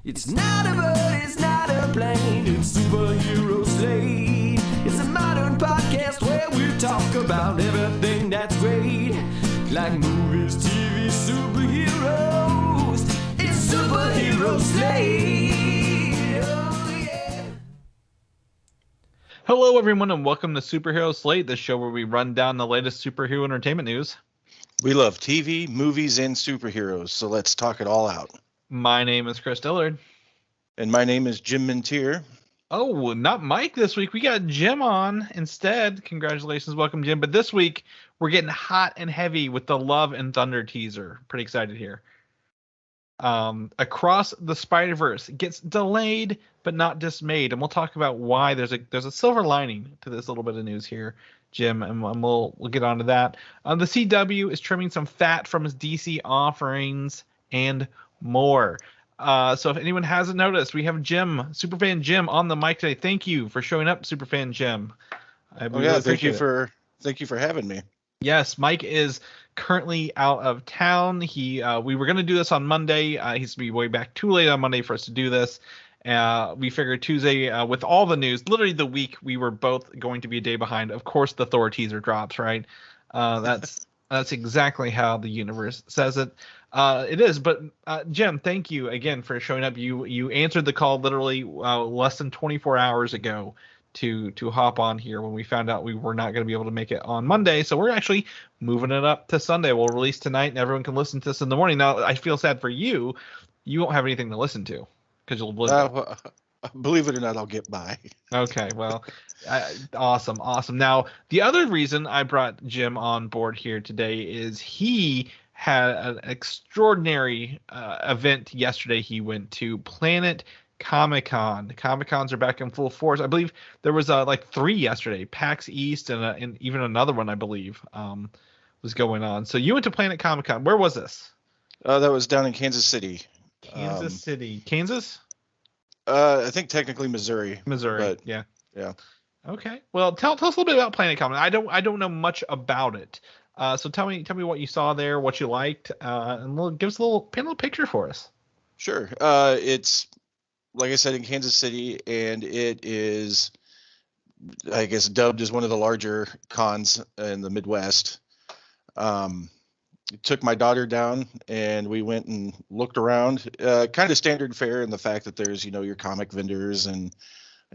It's not a bird, it's not a plane, it's Superhero Slate. It's a modern podcast where we talk about everything that's great, like movies, TV, superheroes. It's Superhero Slate. Oh, yeah. Hello, everyone, and welcome to Superhero Slate, the show where we run down the latest superhero entertainment news. We love TV, movies, and superheroes, so let's talk it all out. My name is Chris Dillard. And my name is Jim Minteer. Oh, not Mike this week. We got Jim on instead. Congratulations. Welcome, Jim. But this week, we're getting hot and heavy with the Love and Thunder teaser. Pretty excited here. Across the Spider-Verse gets delayed, but not dismayed. And we'll talk about why there's a silver lining to this little bit of news here, Jim, and we'll get on to that. The CW is trimming some fat from his DC offerings and more. So if anyone hasn't noticed, we have Jim, Superfan Jim, on the mic today. Thank you for showing up, Superfan Jim. Thank you for having me. Yes, Mike is currently out of town. We were going to do this on Monday. He's going to be way back too late on Monday for us to do this. We figured Tuesday, with all the news, literally the week, we were both going to be a day behind. Of course, the Thor teaser drops, right? That's exactly how the universe says it. It is, but Jim, thank you again for showing up. You answered the call literally less than 24 hours ago to hop on here when we found out we were not going to be able to make it on Monday. So we're actually moving it up to Sunday. We'll release tonight, and everyone can listen to this in the morning. Now, I feel sad for you. You won't have anything to listen to because you'll believe it or not, I'll get by. Okay, well, awesome. Now, the other reason I brought Jim on board here today is he had an extraordinary event yesterday. He went to Planet Comic-Con. The Comic-Cons are back in full force. I believe there was like 3 yesterday. PAX East and even another one, I believe, was going on. So you went to Planet Comic-Con. Where was this? That was down in Kansas City. Kansas? I think technically Missouri. But yeah. Yeah. Okay. Well, tell us a little bit about Planet Comic. I don't know much about it. So tell me what you saw there, what you liked, and give us a little picture for us. Sure. It's, like I said, in Kansas City, and it is, I guess, dubbed as one of the larger cons in the Midwest. Took my daughter down, and we went and looked around. Kind of standard fare in the fact that there's, your comic vendors and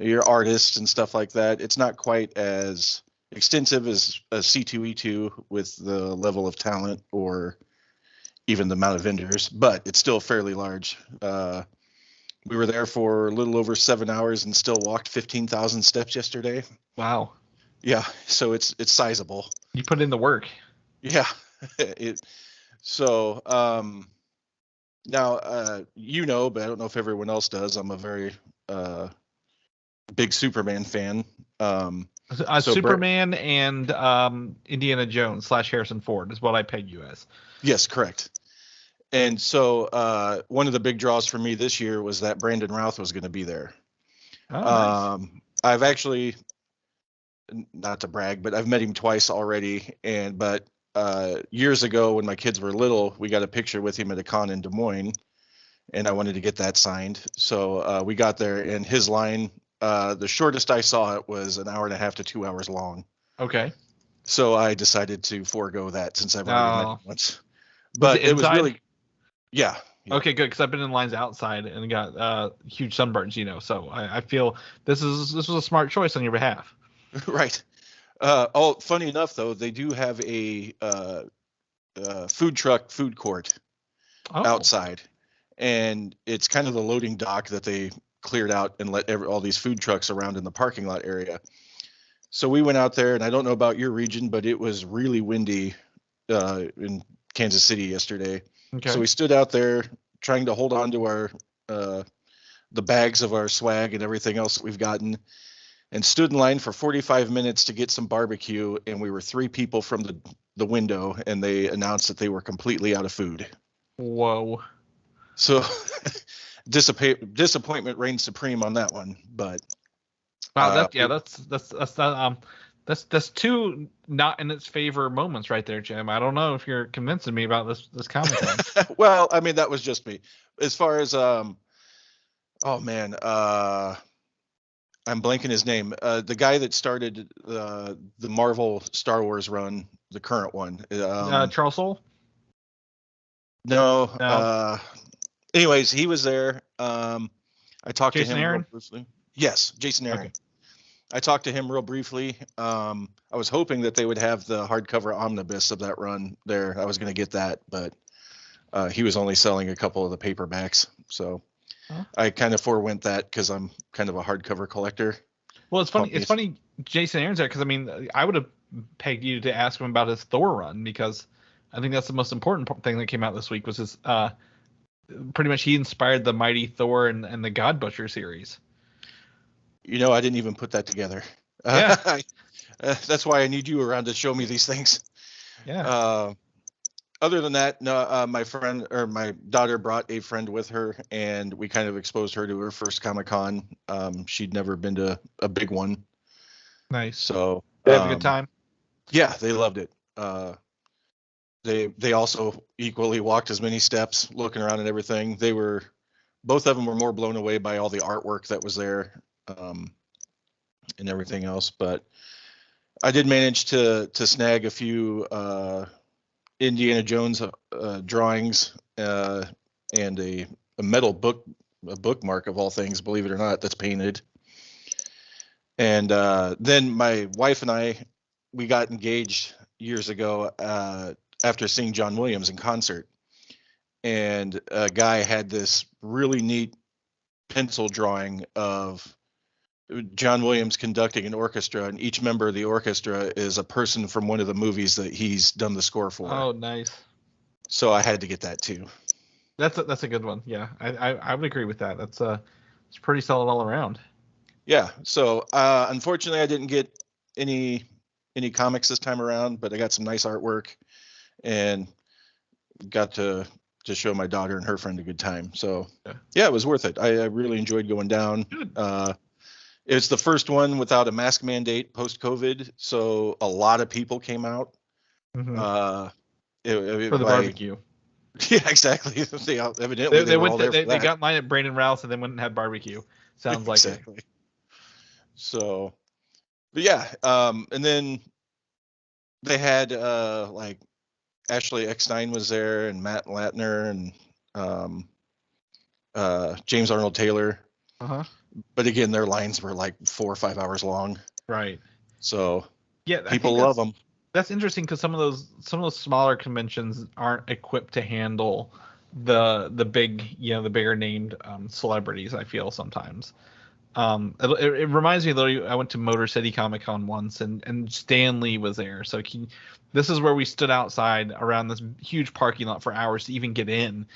your artists and stuff like that. It's not quite as extensive as a C2E2 with the level of talent or even the amount of vendors, but it's still fairly large. We were there for a little over 7 hours and still walked 15,000 steps yesterday. Wow. Yeah, so it's sizable. You put in the work. Yeah. Now, but I don't know if everyone else does, I'm a very big Superman fan. Superman and Indiana Jones / Harrison Ford is what I peg you as. Yes, correct. And so one of the big draws for me this year was that Brandon Routh was going to be there. Oh, nice. I've actually, not to brag, but I've met him twice already. But years ago when my kids were little, we got a picture with him at a con in Des Moines, and I wanted to get that signed. So we got there, and his line, the shortest I saw it was an hour and a half to 2 hours long. Okay. So I decided to forego that since I've already met him once. But it was really, yeah. Okay, good, because I've been in lines outside and got huge sunburns, so I feel this was a smart choice on your behalf. Right. Funny enough, though, they do have a food court outside, and it's kind of the loading dock that they cleared out and let all these food trucks around in the parking lot area. So we went out there, and I don't know about your region, but it was really windy in Kansas City yesterday. Okay. So we stood out there trying to hold on to our the bags of our swag and everything else that we've gotten, and stood in line for 45 minutes to get some barbecue, and we were 3 people from the window, and they announced that they were completely out of food. Whoa. So disappointment reigned supreme on that one, but wow, that's 2 not in its favor moments right there, Jim. I don't know if you're convincing me about this comment. Well, I mean, that was just me. As far as Oh man, I'm blanking his name. The guy that started the Marvel Star Wars run, the current one. Charles Soule? No. No. Anyways, he was there. I talked Jason to him real Aaron? briefly. Yes, Jason Aaron. Okay. I talked to him real briefly. I was hoping that they would have the hardcover omnibus of that run there. I was going to get that, but he was only selling a couple of the paperbacks. So I kind of forewent that because I'm kind of a hardcover collector. Well, it's funny. It's funny Jason Aaron's there because, I mean, I would have pegged you to ask him about his Thor run, because I think that's the most important thing that came out this week was his pretty much he inspired the Mighty Thor and the God Butcher series. You know, I didn't even put that together. Yeah. That's why I need you around to show me these things. Yeah. Other than that, no, my daughter brought a friend with her, and we kind of exposed her to her first Comic-Con. She'd never been to a big one. Nice. So they have a good time. Yeah, they loved it. They also equally walked as many steps, looking around and everything. Both of them were more blown away by all the artwork that was there, and everything else. But I did manage to snag a few Indiana Jones drawings and a metal bookmark of all things, believe it or not, that's painted. And then my wife and we got engaged years ago after seeing John Williams in concert. And a guy had this really neat pencil drawing of John Williams conducting an orchestra, and each member of the orchestra is a person from one of the movies that he's done the score for. Oh, nice. So I had to get that too. That's a good one. Yeah, I would agree with that. It's pretty solid all around. Yeah. So unfortunately, I didn't get any comics this time around, but I got some nice artwork and got to show my daughter and her friend a good time. So yeah, it was worth it. I really enjoyed going down. Good. It's the first one without a mask mandate post-COVID, so a lot of people came out. Mm-hmm. For the barbecue. Yeah, exactly. They evidently they were all there for that. They got mine at Brandon Rouse and then went and had barbecue. Sounds like exactly. It. So, but yeah, and then they had like Ashley Eckstein was there, and Matt Latner, and James Arnold Taylor. Uh-huh. But again, their lines were like 4 or 5 hours long. Right. So yeah, people love them. That's interesting because some of those smaller conventions aren't equipped to handle the big, the bigger named celebrities. I feel sometimes. It reminds me literally, I went to Motor City Comic Con once, and Stan Lee was there. So this is where we stood outside around this huge parking lot for hours to even get in.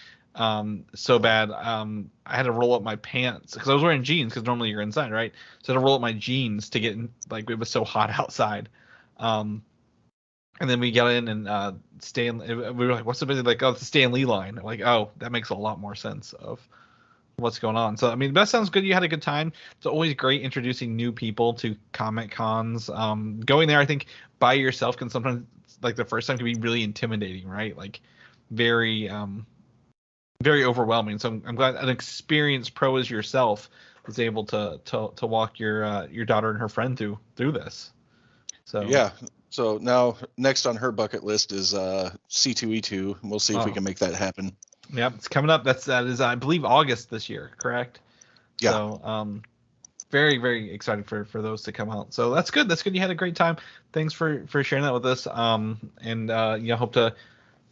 So bad. I had to roll up my pants because I was wearing jeans, because normally you're inside, right? So I had to roll up my jeans to get in. Like, it was so hot outside. And then we got in, and we were like, what's the busy? Like, oh, it's the Stan Lee line. I'm like, oh, that makes a lot more sense of what's going on. So I mean, that sounds good. You had a good time. It's always great introducing new people to Comic Cons. Going there, I think, by yourself can sometimes, like, the first time, can be really intimidating, right? Like, very very overwhelming. So I'm glad an experienced pro as yourself was able to walk your daughter and her friend through this. So yeah. So now next on her bucket list is C2E2. We'll see if we can make that happen. Yeah, it's coming up. That is I believe August this year, correct? Yeah. So very, very excited for those to come out. So that's good. That's good. You had a great time. Thanks for sharing that with us. And hope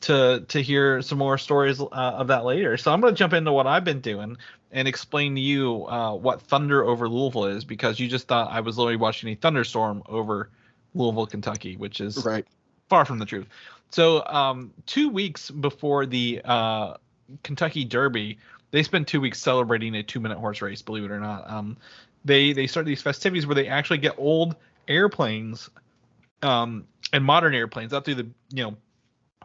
to hear some more stories of that later. So I'm going to jump into what I've been doing and explain to you what Thunder over Louisville is, because you just thought I was literally watching a thunderstorm over Louisville, Kentucky, which is right far from the truth. So 2 weeks before the Kentucky Derby, they spent 2 weeks celebrating a 2-minute horse race, believe it or not. They start these festivities where they actually get old airplanes and modern airplanes out through the,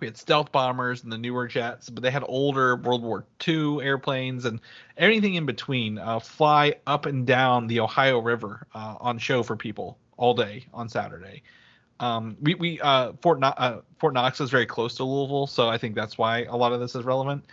we had stealth bombers and the newer jets, but they had older World War II airplanes and anything in between fly up and down the Ohio River on show for people all day on Saturday. Fort Knox is very close to Louisville, so I think that's why a lot of this is relevant.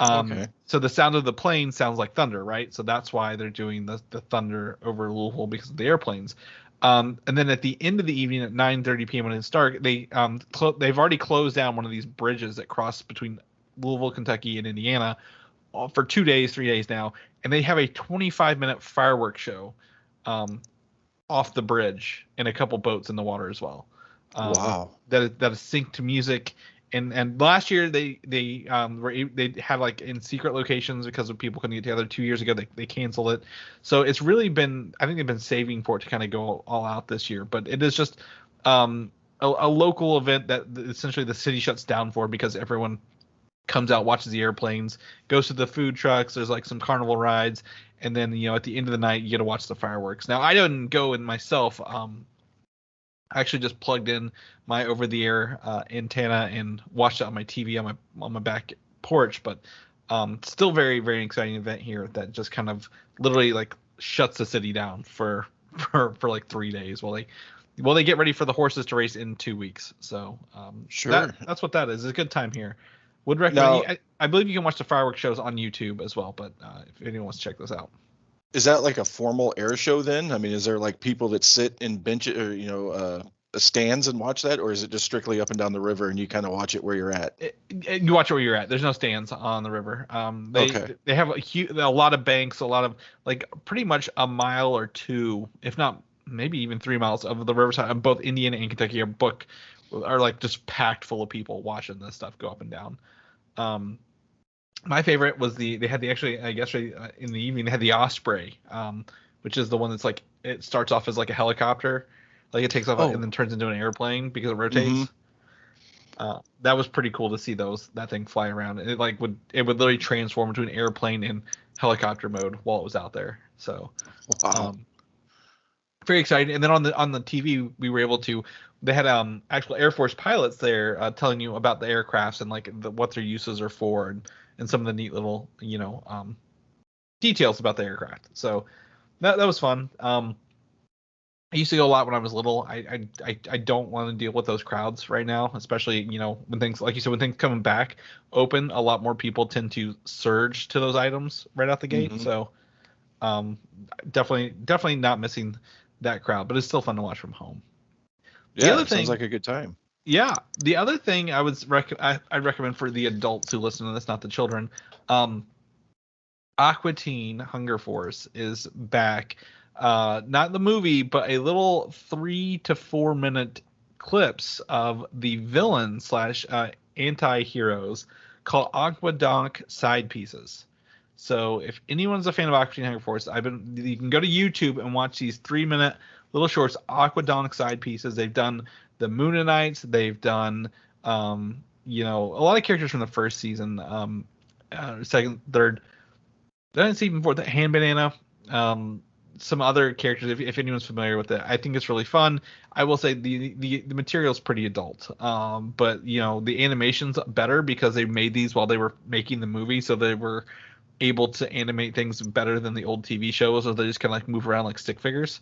Okay. So the sound of the plane sounds like thunder, right? So that's why they're doing the thunder over Louisville, because of the airplanes. And then at the end of the evening at 9:30 p.m. when it's dark, they've already closed down one of these bridges that cross between Louisville, Kentucky, and Indiana for 2 days, 3 days now, and they have a 25-minute fireworks show off the bridge and a couple boats in the water as well. Wow. That is synced to music. And last year they had like in secret locations because of people couldn't get together. 2 years ago they canceled it. So it's really been, I think they've been saving for it to kind of go all out this year. But it is just a local event that essentially the city shuts down for, because everyone comes out, watches the airplanes, goes to the food trucks. There's like some carnival rides, and then at the end of the night you get to watch the fireworks. Now I didn't go in myself. I actually just plugged in my over-the-air antenna and watched it on my TV on my back porch. But still very, very exciting event here that just kind of literally like shuts the city down for like 3 days while they get ready for the horses to race in 2 weeks. So Sure. That's what that is. It's a good time here. Would recommend. Now, I believe you can watch the fireworks shows on YouTube as well. But if anyone wants to check this out. is that like a formal air show then? I mean, is there like people that sit in benches or stands and watch that, or is it just strictly up and down the river and you kind of watch it where you're at? You watch it where you're at. There's no stands on the river. They have a lot of banks, a lot of like pretty much a mile or two, if not maybe even 3 miles of the riverside of both Indiana and Kentucky are like just packed full of people watching this stuff go up and down. My favorite was they had yesterday in the evening they had the Osprey, which is the one that's like, it starts off as like a helicopter, like it takes off and then turns into an airplane because it rotates. Mm-hmm. That was pretty cool to see that thing fly around. It would literally transform into an airplane in helicopter mode while it was out there. So wow. Very exciting. And then on the TV we were able to, they had actual Air Force pilots there telling you about the aircrafts and like what their uses are for, and some of the neat little details about the aircraft. So that was fun. I used to go a lot when I was little. I don't want to deal with those crowds right now, especially when things, like you said, when things coming back open, a lot more people tend to surge to those items right out the gate. Mm-hmm. So definitely not missing that crowd, but it's still fun to watch from home. Yeah, it sounds like a good time. Yeah, the other thing I'd recommend for the adults who listen to this, not the children, Aqua Teen Hunger Force is back. Not the movie, but a little 3 to 4 minute clips of the villain / anti-heroes called AquaDonk side pieces. So if anyone's a fan of Aqua Teen Hunger Force, you can go to YouTube and watch these 3-minute little shorts, AquaDonk side pieces. They've done the Moonanites. They've done, a lot of characters from the first season, second, third. I didn't see even before the Hand Banana. Some other characters, if anyone's familiar with it. I think it's really fun. I will say the material's pretty adult, but the animation's better because they made these while they were making the movie, so they were able to animate things better than the old TV shows, or they just kind of like move around like stick figures.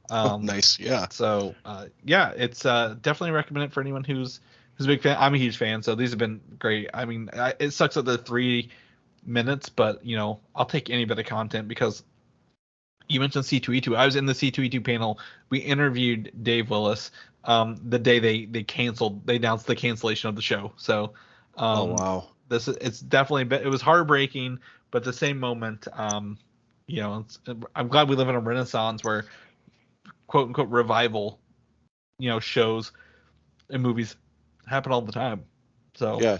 Nice, yeah. So it's definitely recommend it for anyone who's a big fan. I'm a huge fan, so these have been great. I mean, it sucks that they're 3 minutes, but I'll take any bit of content because. You mentioned C2E2. I was in the C2E2 panel. We interviewed Dave Willis the day they announced the cancellation of the show. So, oh wow, it's definitely it was heartbreaking, but at the same moment, I'm glad we live in a renaissance where quote unquote revival, shows and movies happen all the time. So yeah,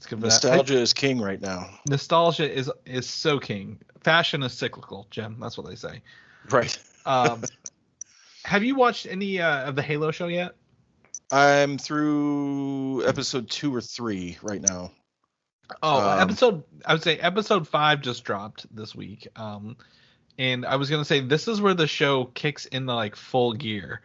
nostalgia is king right now. Nostalgia is so king. Fashion is cyclical, Jim. That's what they say. Right. Have you watched any of the Halo show yet? I'm through episode 2 or 3 right now. I would say episode 5 just dropped this week. And I was gonna say this is where the show kicks into like full gear.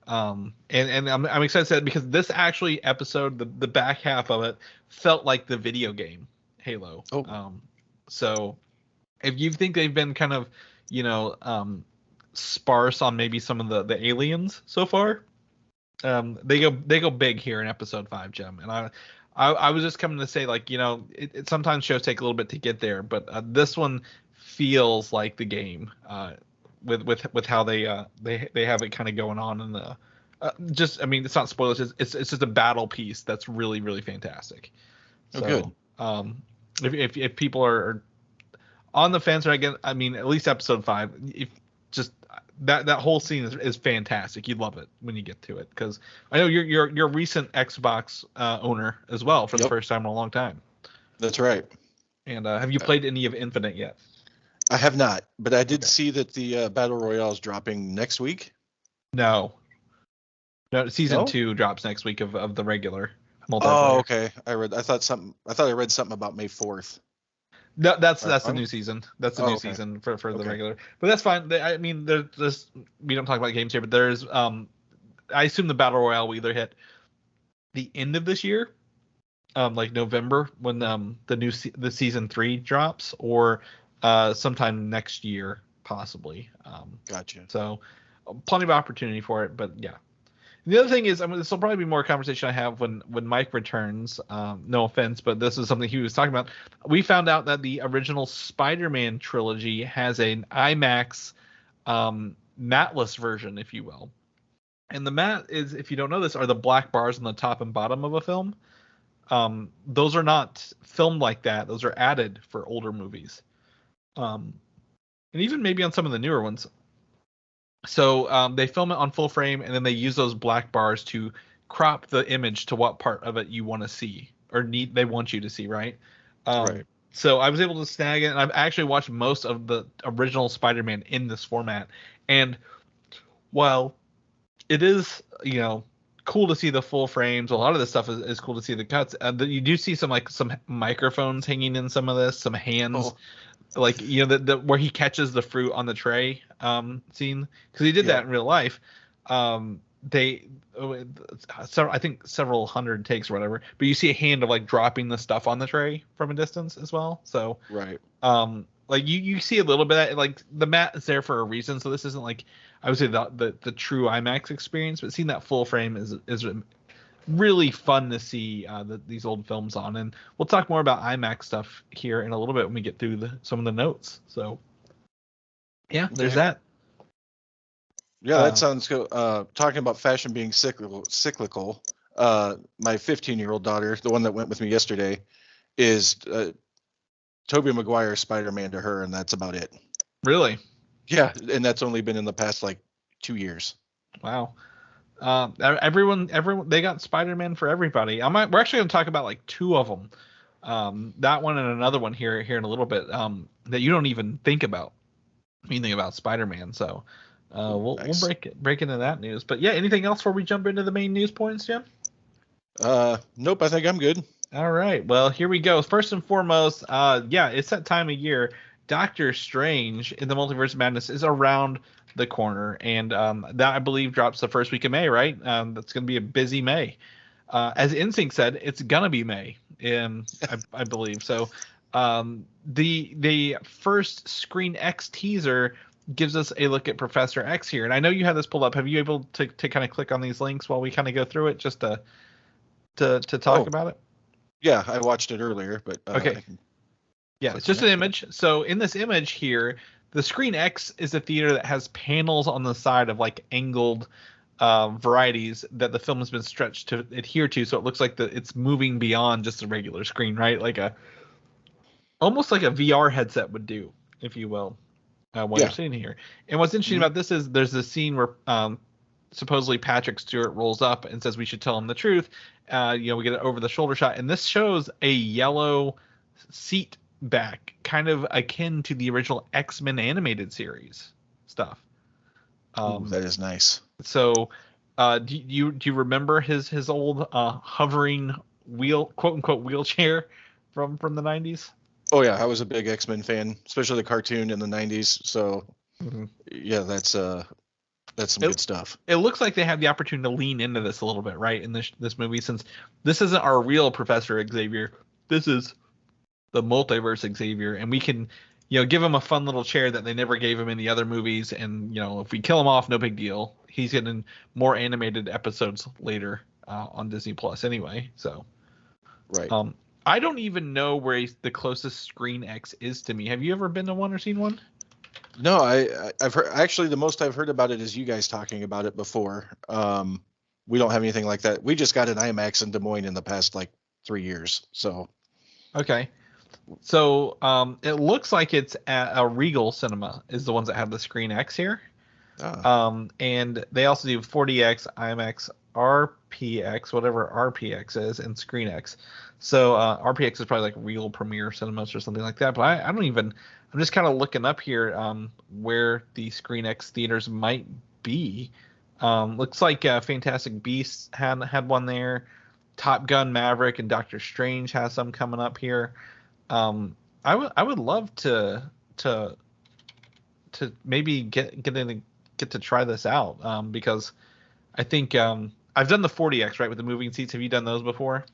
And I'm excited to say that because this actually episode, the back half of it felt like the video game Halo. Oh. So if you think they've been kind of, sparse on maybe some of the aliens so far, they go big here in episode 5, Jim. And I was just coming to say, like, sometimes shows take a little bit to get there, but this one feels like the game, with how they have it kind of going on in the it's not spoilers. It's just a battle piece that's really, really fantastic. Oh, So, good. If people are on the fence, or again, I mean, at least episode 5, if just that whole scene is fantastic. You'd love it when you get to it, because I know you're a recent Xbox owner as well for the first time in a long time. That's right. And have you played any of Infinite yet? I have not, but I did see that the Battle Royale is dropping next week. No, season 2 drops next week of the regular multiplayer. Oh, okay. I thought I read something about May 4th. No, that's the new season. That's the new season for the regular. But that's fine. I mean, there's we don't talk about games here, but there's I assume the Battle Royale will either hit the end of this year, like November, when the season 3 drops, or sometime next year possibly. Gotcha. So plenty of opportunity for it, but yeah. The other thing is, this will probably be more conversation I have when Mike returns. No offense, but this is something he was talking about. We found out that the original Spider-Man trilogy has an IMAX matless version, if you will. And the mat is, if you don't know this, are the black bars on the top and bottom of a film. Those are not filmed like that. Those are added for older movies. And even maybe on some of the newer ones. So they film it on full frame, and then they use those black bars to crop the image to what part of it you want to see, or they want you to see, right? Right. So I was able to snag it, and I've actually watched most of the original Spider-Man in this format. And while it is, cool to see the full frames, a lot of this stuff is cool to see the cuts. You do see some microphones hanging in some of this, some hands. Oh. Like, the where he catches the fruit on the tray scene, because he did that in real life. I think several hundred takes or whatever, but you see a hand of dropping the stuff on the tray from a distance as well. So right. You see a little bit of, the mat is there for a reason. So this isn't I would say the true IMAX experience, but seeing that full frame is really fun to see these old films on. And we'll talk more about IMAX stuff here in a little bit when we get through some of the notes. So yeah, there's that. Yeah, that sounds good. Talking about fashion being cyclical, my 15-year-old daughter, the one that went with me yesterday, is Tobey Maguire Spider-Man to her, and that's about it. Really? Yeah, and that's only been in the past 2 years. Wow. Everyone, they got Spider-Man for everybody. We're actually going to talk about 2 of them. That one and another one here in a little bit. That you don't even think about when you think about Spider-Man. So we'll break into that news. But yeah, anything else before we jump into the main news points, Jim? Nope. I think I'm good. All right. Well, here we go. First and foremost, it's that time of year. Doctor Strange in the Multiverse of Madness is around the corner, and that, I believe, drops the first week of May, right? That's going to be a busy May. As Insync said, it's gonna be May, I believe. So the first Screen X teaser gives us a look at Professor X here, and I know you have this pulled up. Have you able to kind of click on these links while we kind of go through it, just to talk about it? Yeah, I watched it earlier, but okay. Yeah, it's just an image. So in this image here, the Screen X is a theater that has panels on the side of angled varieties that the film has been stretched to adhere to, so it looks like it's moving beyond just a regular screen, right? Almost like a VR headset would do, if you will, what you're seeing here. And what's interesting about this is there's this scene where supposedly Patrick Stewart rolls up and says we should tell him the truth. We get an over the shoulder shot, and this shows a yellow seat back, kind of akin to the original X-Men animated series stuff. That is nice. So do you remember his old hovering quote unquote wheelchair from the 90s? Oh yeah, I was a big X-Men fan, especially the cartoon in the 90s. So yeah, that's some good stuff. It looks like they have the opportunity to lean into this a little bit, right, in this movie, since this isn't our real Professor Xavier. This is the multiverse Xavier, and we can give him a fun little chair that they never gave him in the other movies, and if we kill him off, no big deal. He's getting more animated episodes later on Disney Plus anyway. So Right. I don't even know where the closest Screen X is to me. Have you ever been to one or seen one? No, I've heard, actually, the most I've heard about it is you guys talking about it before. We don't have anything like that. We just got an IMAX in Des Moines in the past like 3 years. So Okay. So it looks like it's at a Regal Cinema is the ones that have the Screen X here. And they also do 40X, IMAX, RPX, whatever RPX is, and Screen X. So RPX is probably like Regal Premiere Cinemas or something like that. But I don't even. I'm just kind of looking up here where the Screen X theaters might be. Looks like Fantastic Beasts had one there. Top Gun Maverick and Doctor Strange has some coming up here. I would love to maybe get to try this out because I think I've done the 40X right with the moving seats. Have you done those before?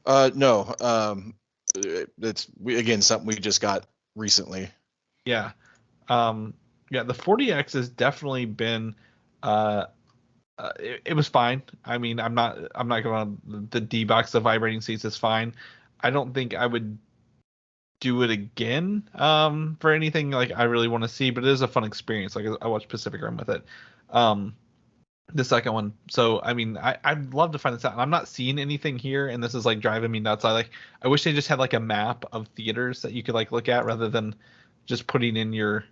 No. It's again something we just got recently. Yeah. Yeah, the 40X has definitely been it was fine. I mean, I'm not going to the D box, the vibrating seats is fine. I don't think I would do it again for anything like I really want to see, but it is a fun experience. Like I watched Pacific Rim with it. The second one. So I mean, I'd love to find this out. And I'm not seeing anything here, and this is like driving me nuts. I wish they just had like a map of theaters that you could like look at rather than just putting in your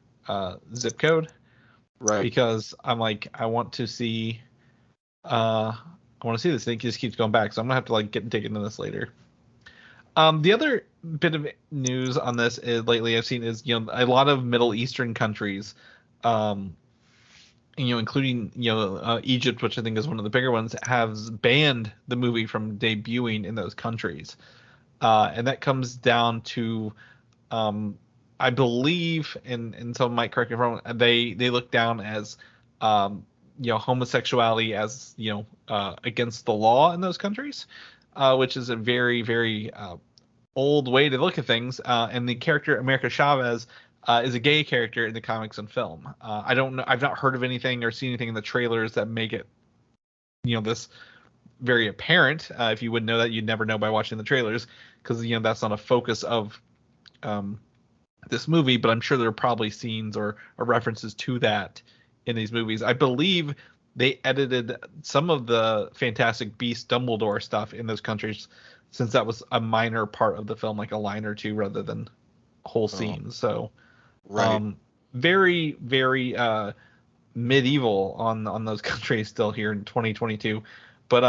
zip code. Right. Because I'm like, I want to see this. It just keeps going back. So I'm gonna have to like dig into this later. The other bit of news on this is lately I've seen is, a lot of Middle Eastern countries, including, Egypt, which I think is one of the bigger ones, has banned the movie from debuting in those countries. And that comes down to, I believe, and someone might correct me if I'm wrong, they look down as, homosexuality as, against the law in those countries, which is a very, very old way to look at things. And the character America Chavez is a gay character in the comics and film. I don't know. I've not heard of anything or seen anything in the trailers that make it, this very apparent. If you wouldn't know that, you'd never know by watching the trailers, because that's not a focus of this movie. But I'm sure there are probably scenes or references to that in these movies. I believe they edited some of the Fantastic Beasts Dumbledore stuff in those countries, since that was a minor part of the film, like a line or two rather than whole scenes. So, right. Very, very medieval on those countries still here in 2022. But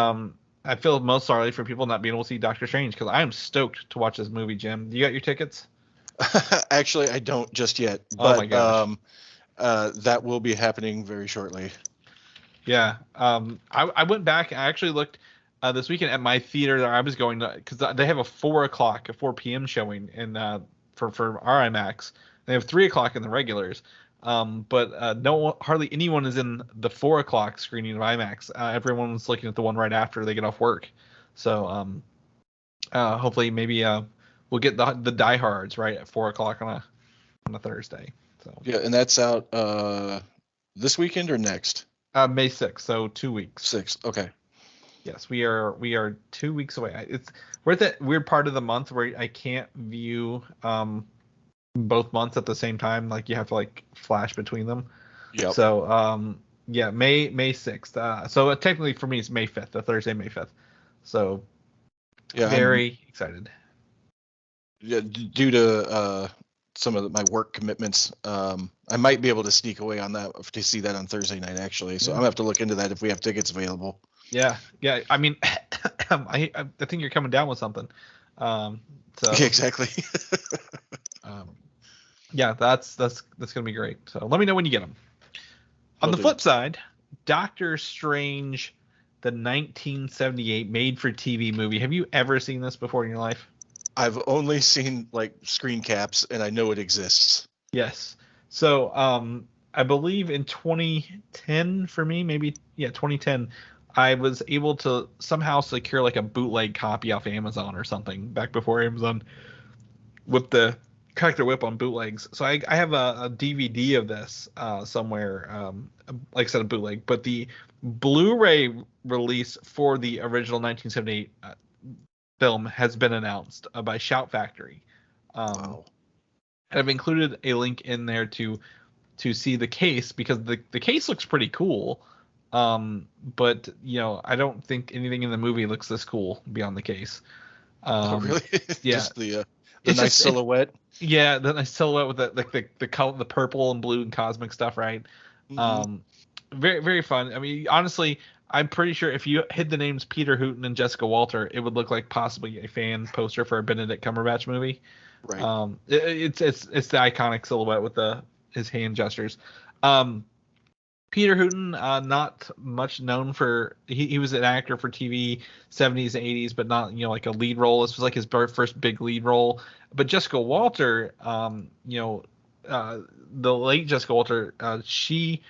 I feel most sorry for people not being able to see Doctor Strange, because I am stoked to watch this movie. Jim, you got your tickets? Actually, I don't just yet. Oh my gosh. That will be happening very shortly. Yeah. I went back. I actually looked this weekend at my theater that I was going to, because they have a 4 p.m. showing in for our IMAX. They have 3 o'clock in the regulars. But hardly anyone is in the 4 o'clock screening of IMAX. Everyone's looking at the one right after they get off work. So hopefully maybe we'll get the diehards right at 4 o'clock on a Thursday. So yeah, and that's out this weekend or next? May 6th, so 2 weeks. 6th, okay. Yes, we are 2 weeks away. We're at that weird part of the month where I can't view both months at the same time. Like you have to like flash between them. Yeah. So yeah, May 6th. So technically for me it's May 5th, the Thursday, May 5th. So yeah, very excited. Yeah, due to some of my work commitments, I might be able to sneak away on that to see that on Thursday night actually. So I'm gonna have to look into that if we have tickets available. Yeah. I mean, I think you're coming down with something. So yeah, exactly. Yeah, that's gonna be great. So let me know when you get them. On the flip side, Doctor Strange, the 1978 made-for-TV movie. Have you ever seen this before in your life? I've only seen like screen caps, and I know it exists. Yes. So I believe in 2010 for me, maybe 2010. I was able to somehow secure like a bootleg copy off Amazon or something back before Amazon with the crack their whip on bootlegs. So I have a DVD of this somewhere, like I said, a bootleg, but the Blu-ray release for the original 1978 film has been announced by Shout Factory. Wow. And I've included a link in there to see the case, because the case looks pretty cool. But I don't think anything in the movie looks this cool beyond the case. Oh, really? Yeah. Just the It's nice silhouette. Yeah, the nice silhouette with the color, the purple and blue and cosmic stuff, right? Mhm. Very very fun. I mean, honestly, I'm pretty sure if you hid the names Peter Hooten and Jessica Walter, it would look like possibly a fan poster for a Benedict Cumberbatch movie. Right. It's the iconic silhouette with his hand gestures. Peter Hooten, not much known for, he was an actor for TV 70s and 80s, but not like a lead role. This was like his first big lead role. But Jessica Walter, the late Jessica Walter, she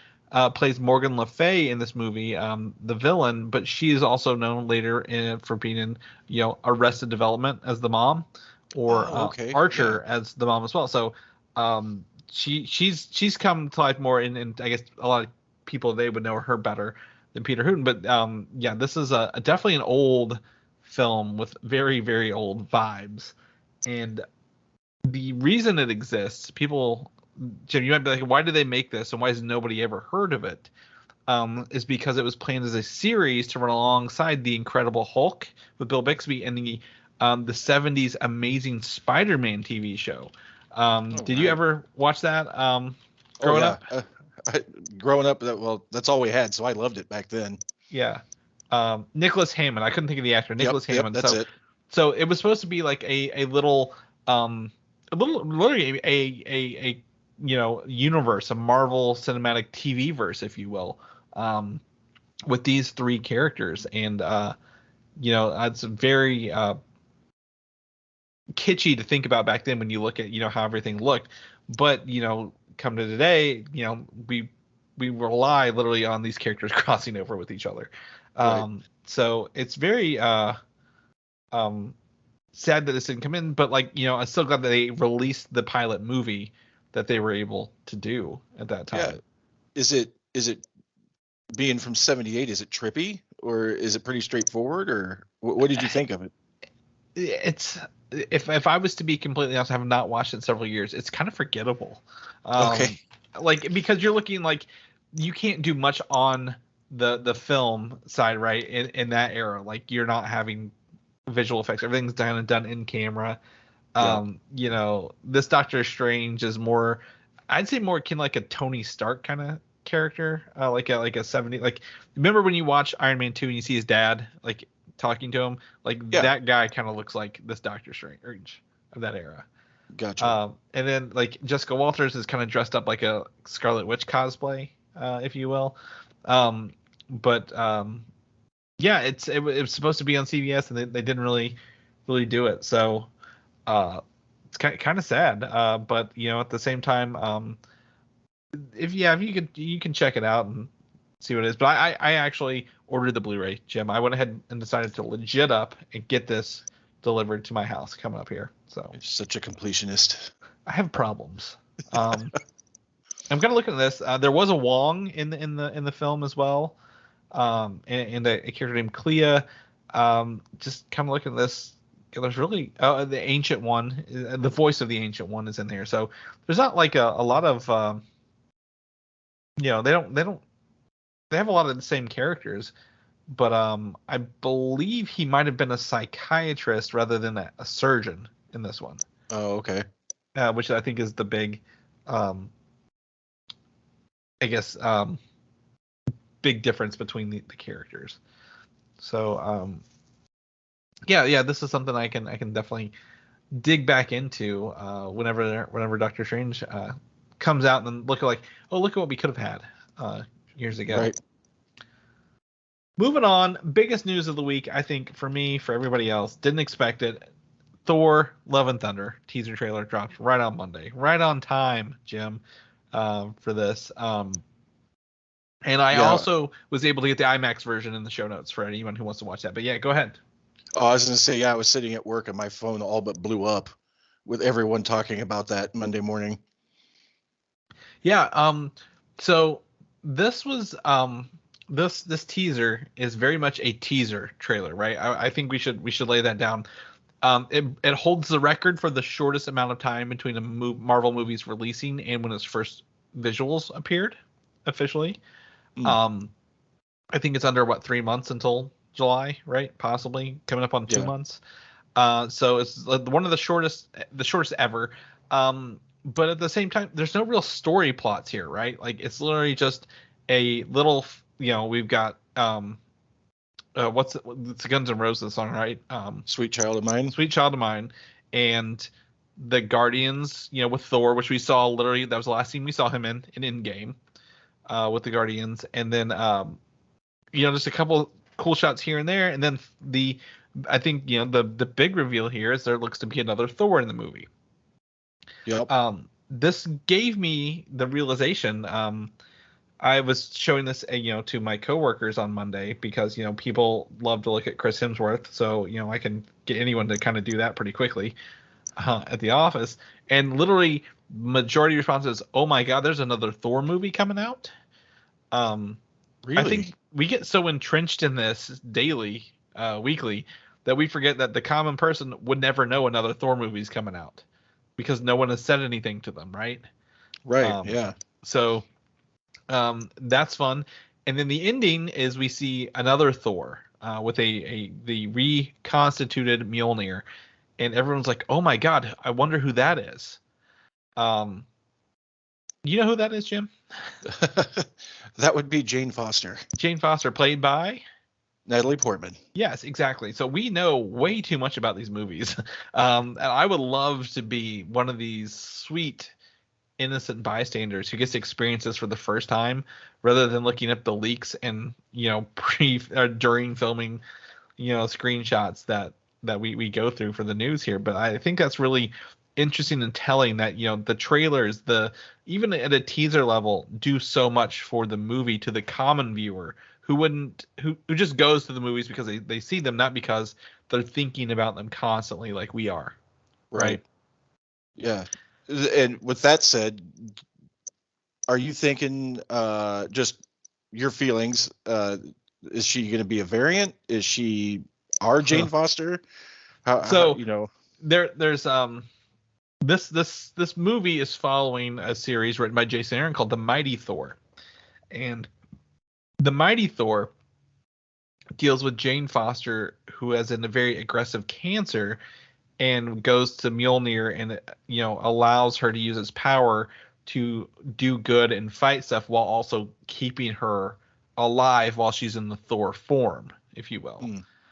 plays Morgan Le Fay in this movie, the villain, but she is also known later for being in Arrested Development as the mom, or Archer as the mom as well. So she's come to life more in I guess a lot of people, they would know her better than Peter Hooten. But this is definitely an old film with very very old vibes, and the reason it exists, people, Jim, you might be like, why did they make this and why has nobody ever heard of it? Is because it was planned as a series to run alongside the Incredible Hulk with Bill Bixby and the 70s Amazing Spider-Man TV show. Did you ever watch that growing up? Growing up, that's all we had, so I loved it back then. Yeah. Nicholas Hammond. I couldn't think of the actor. Nicholas Hammond. That's it. So it was supposed to be like a little literally a universe, a Marvel Cinematic TV verse, if you will, with these three characters. And it's very kitschy to think about back then when you look at how everything looked. But come to today, we rely literally on these characters crossing over with each other. Right. So it's very sad that this didn't come in, but I'm still glad that they released the pilot movie that they were able to do at that time. Yeah. Is it being from 78? Is it trippy, or is it pretty straightforward, or what did you think of it? It's, if I was to be completely honest, I have not watched it in several years. It's kind of forgettable. Okay. Because you're looking you can't do much on the film side, right? In that era, you're not having visual effects. Everything's done in camera. This Doctor Strange is more, I'd say more akin like a Tony Stark kind of character, like a 70, remember when you watch Iron Man 2 and you see his dad talking to him, that guy kind of looks like this Doctor Strange of that era. Gotcha. And then Jessica Walters is kind of dressed up like a Scarlet Witch cosplay, if you will. It was supposed to be on CBS, and they didn't really do it. So it's kind of sad. But at the same time, if you can check it out and see what it is. But I actually ordered the Blu-ray, Jim. I went ahead and decided to legit up and get this delivered to my house coming up here. So you're such a completionist. I have problems. I'm gonna look at this. There was a Wong in the film as well, and a character named Clea. Just kind of looking at this. There's really the Ancient One. The voice of the Ancient One is in there. So there's not a lot of they have a lot of the same characters, but I believe he might have been a psychiatrist rather than a surgeon in this one. Oh, okay. Which I think is the big, big difference between the characters. So, this is something I can definitely dig back into whenever Doctor Strange comes out, and then look at what we could have had years ago. Right. Moving on, biggest news of the week, I think, for me, for everybody else, didn't expect it. Thor: Love and Thunder teaser trailer dropped right on Monday, right on time, Jim, for this. And I also was able to get the IMAX version in the show notes for anyone who wants to watch that. But yeah, go ahead. Oh, I was going to say, I was sitting at work and my phone all but blew up with everyone talking about that Monday morning. Yeah. So this was, this teaser is very much a teaser trailer, right? I think we should lay that down. It holds the record for the shortest amount of time between a Marvel movie's releasing and when its first visuals appeared officially. I think it's under 3 months until July, right? Possibly coming up on 2 months. So it's one of the shortest ever. But at the same time, there's no real story plots here, right? Like it's literally just a little, we've got it's the Guns N' Roses song, right? Sweet Child of Mine. Sweet Child of Mine, and the Guardians, with Thor, which we saw literally, that was the last scene we saw him in Endgame, with the Guardians, and then just a couple cool shots here and there, and then I think the big reveal here is there looks to be another Thor in the movie. Yep. This gave me the realization. I was showing this, to my coworkers on Monday because, people love to look at Chris Hemsworth. So, I can get anyone to kind of do that pretty quickly at the office. And literally majority responses, oh my God, there's another Thor movie coming out. Really? I think we get so entrenched in this daily, weekly, that we forget that the common person would never know another Thor movie is coming out because no one has said anything to them. Right. Right. Yeah. So, that's fun. And then the ending is we see another Thor with the reconstituted Mjolnir, and everyone's like, "Oh my God, I wonder who that is." You know who that is, Jim? That would be Jane Foster. Jane Foster, played by Natalie Portman. Yes, exactly. So we know way too much about these movies. And I would love to be one of these sweet innocent bystanders who gets to experience this for the first time rather than looking up the leaks and during filming screenshots that we go through for the news here. But I think that's really interesting and telling that the trailers, even at a teaser level, do so much for the movie to the common viewer who just goes to the movies because they see them, not because they're thinking about them constantly like we are. Right. Yeah. And with that said, are you thinking just your feelings? Is she going to be a variant? Is she our Jane Foster? There's this movie is following a series written by Jason Aaron called The Mighty Thor, and The Mighty Thor deals with Jane Foster, who has a very aggressive cancer, and goes to Mjolnir and allows her to use its power to do good and fight stuff while also keeping her alive while she's in the Thor form, if you will.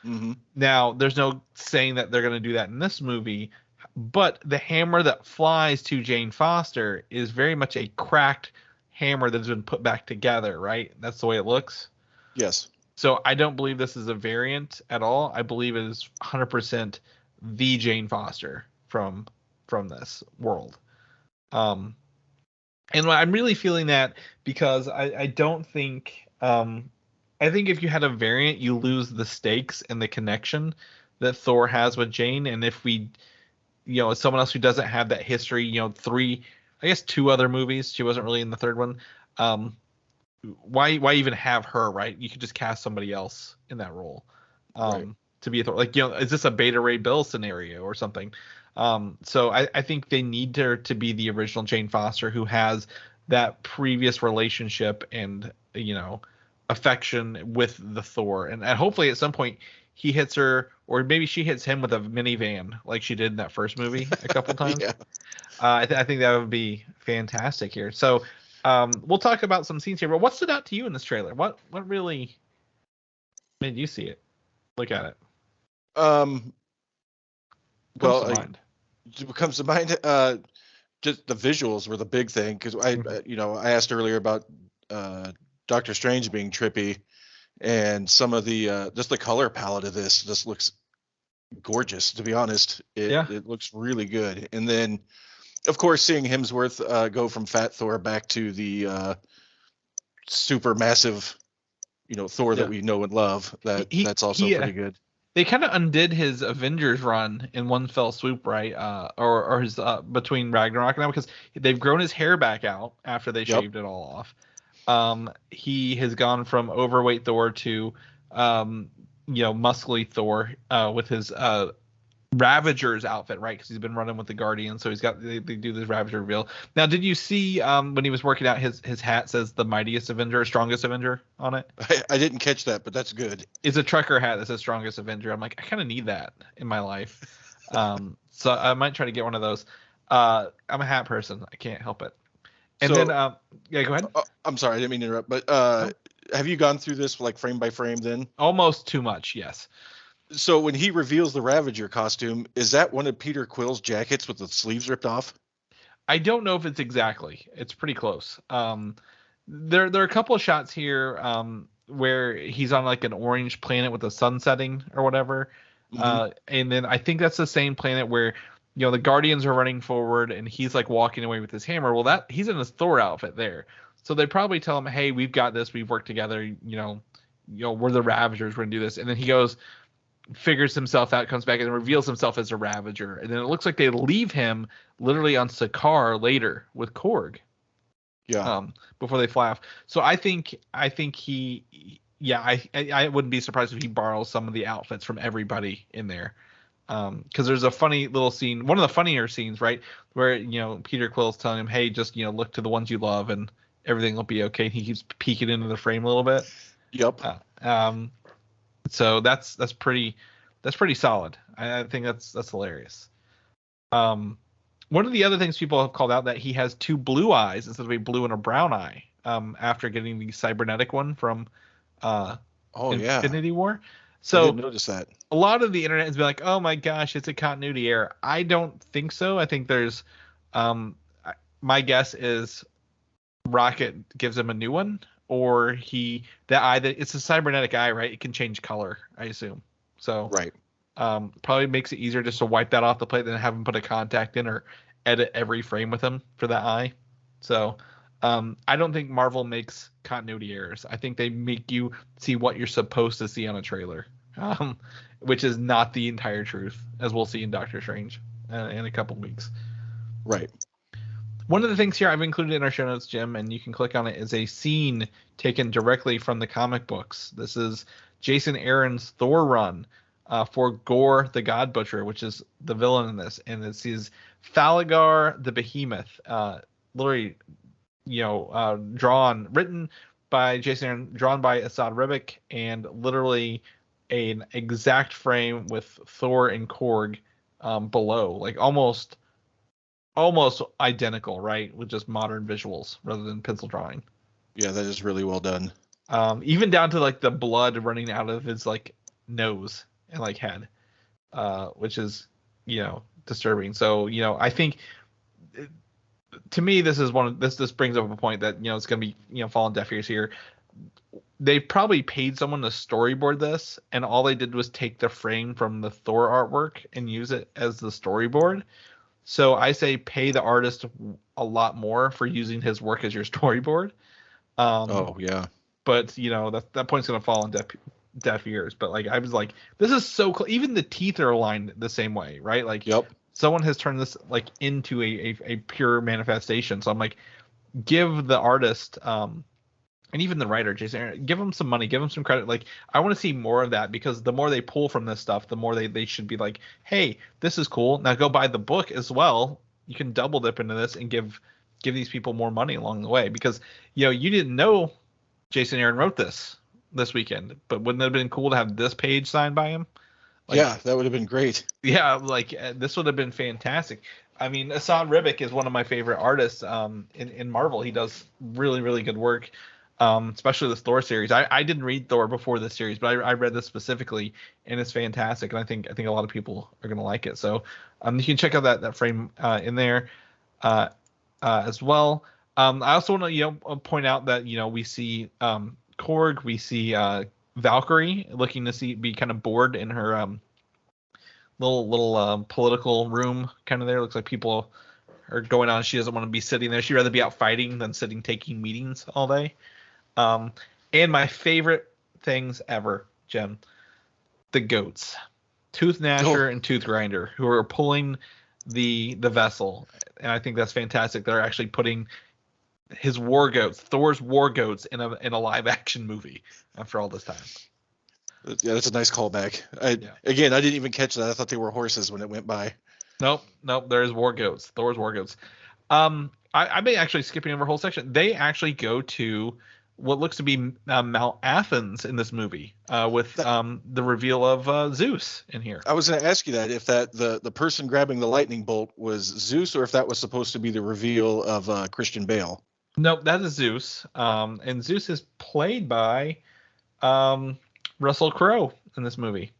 Mm-hmm. Now, there's no saying that they're going to do that in this movie, but the hammer that flies to Jane Foster is very much a cracked hammer that's been put back together, right? That's the way it looks. Yes. So I don't believe this is a variant at all. I believe it is 100% the Jane Foster from this world. And I'm really feeling that because I don't think I think if you had a variant, you lose the stakes and the connection that Thor has with Jane. And if we, someone else who doesn't have that history, two other movies, she wasn't really in the third one. Why even have her, right? You could just cast somebody else in that role. Right. To be a Thor. Is this a Beta Ray Bill scenario or something? So I think they need her to be the original Jane Foster who has that previous relationship and, affection with the Thor. And hopefully at some point he hits her, or maybe she hits him with a minivan like she did in that first movie a couple times. Yeah. I think that would be fantastic here. So we'll talk about some scenes here, but what stood out to you in this trailer? What really made you see it? Look at it. What comes to mind? Just the visuals were the big thing because I asked earlier about Doctor Strange being trippy, and some of the just the color palette of this just looks gorgeous. To be honest, it looks really good. And then, of course, seeing Hemsworth go from Fat Thor back to the super massive, Thor that we know and love. That's also pretty good. They kind of undid his Avengers run in one fell swoop, right? Or his between Ragnarok and now, because they've grown his hair back out after they shaved it all off. He has gone from overweight Thor to muscly Thor with his Ravager's outfit, right? Because he's been running with the Guardian, so they do this Ravager reveal. Now, did you see when he was working out, his hat says the mightiest Avenger, strongest Avenger on it? I didn't catch that, but that's good. It's a trucker hat that says strongest Avenger. I'm like, I kind of need that in my life. So I might try to get one of those. I'm a hat person. I can't help it. And then, yeah, go ahead. I'm sorry, I didn't mean to interrupt, but have you gone through this like frame by frame then? Almost too much, yes. So when he reveals the Ravager costume, is that one of Peter Quill's jackets with the sleeves ripped off? I don't know if it's exactly. It's pretty close. There are a couple of shots here where he's on like an orange planet with the sun setting or whatever. Mm-hmm. And then I think that's the same planet where the Guardians are running forward and he's like walking away with his hammer. Well, he's in his Thor outfit there. So they probably tell him, "Hey, we've got this. We've worked together. We're the Ravagers. We're gonna do this." And then he goes, figures himself out, comes back, and reveals himself as a Ravager. And then it looks like they leave him literally on Sakaar later with Korg. Yeah. Before they fly off. So I think he, I wouldn't be surprised if he borrows some of the outfits from everybody in there. Because there's a funny little scene, one of the funnier scenes, right, where Peter Quill's telling him, "Hey, just look to the ones you love, and everything will be okay." He keeps peeking into the frame a little bit. Yep. So that's pretty solid. I think that's hilarious. One of the other things people have called out that he has two blue eyes instead of a blue and a brown eye. After getting the cybernetic one from Infinity War. So I didn't notice that. A lot of the internet has been like, "Oh my gosh, it's a continuity error." I don't think so. I think there's my guess is Rocket gives him a new one, or it's a cybernetic eye, right? It can change color, I assume. So right. Probably makes it easier just to wipe that off the plate than have him put a contact in or edit every frame with him for that eye. So I don't think Marvel makes continuity errors. I think they make you see what you're supposed to see on a trailer, which is not the entire truth, as we'll see in Doctor Strange in a couple weeks. Right. One of the things here I've included in our show notes, Jim, and you can click on it, is a scene taken directly from the comic books. This is Jason Aaron's Thor run for Gore the God Butcher, which is the villain in this. And this is Thalagar the Behemoth, literally, written by Jason Aaron, drawn by Asad Ribic, and literally an exact frame with Thor and Korg below, like almost identical, right? With just modern visuals rather than pencil drawing. Yeah, that is really well done. Even down to like the blood running out of his like nose and like head, which is disturbing. So I think to me this is this brings up a point that it's gonna be falling deaf ears here. They probably paid someone to storyboard this, and all they did was take the frame from the Thor artwork and use it as the storyboard. So I say pay the artist a lot more for using his work as your storyboard. Oh yeah. But that point's gonna fall on deaf ears. But like I was like, this is so cool. Even the teeth are aligned the same way, right? Like yep. Someone has turned this like into a pure manifestation. So I'm like, give the artist and even the writer, Jason Aaron, give them some money, give them some credit. Like, I want to see more of that, because the more they pull from this stuff, the more they should be like, hey, this is cool. Now go buy the book as well. You can double dip into this and give these people more money along the way, because you didn't know Jason Aaron wrote this weekend, but wouldn't it have been cool to have this page signed by him? Like, yeah, that would have been great. Yeah, like this would have been fantastic. I mean, Asad Ribic is one of my favorite artists in Marvel. He does really, really good work. Especially this Thor series. I didn't read Thor before this series, but I read this specifically, and it's fantastic. And I think a lot of people are gonna like it. So you can check out that frame in there as well. I also want to point out that we see Korg, we see Valkyrie looking to be kind of bored in her little political room kind of there. Looks like people are going on. She doesn't want to be sitting there. She'd rather be out fighting than sitting taking meetings all day. And my favorite things ever, Jim, the goats, Tooth Gnasher and Tooth Grinder, who are pulling the vessel, and I think that's fantastic. They're actually putting his war goats, Thor's war goats in a live action movie after all this time. Yeah, that's a nice callback. Again, I didn't even catch that. I thought they were horses when it went by. Nope. There's war goats. Thor's war goats. I may actually skipping over a whole section. They actually go to what looks to be Mount Athens in this movie with the reveal of Zeus in here. I was going to ask you that if the person grabbing the lightning bolt was Zeus or if that was supposed to be the reveal of Christian Bale. Nope, that is Zeus. And Zeus is played by Russell Crowe in this movie.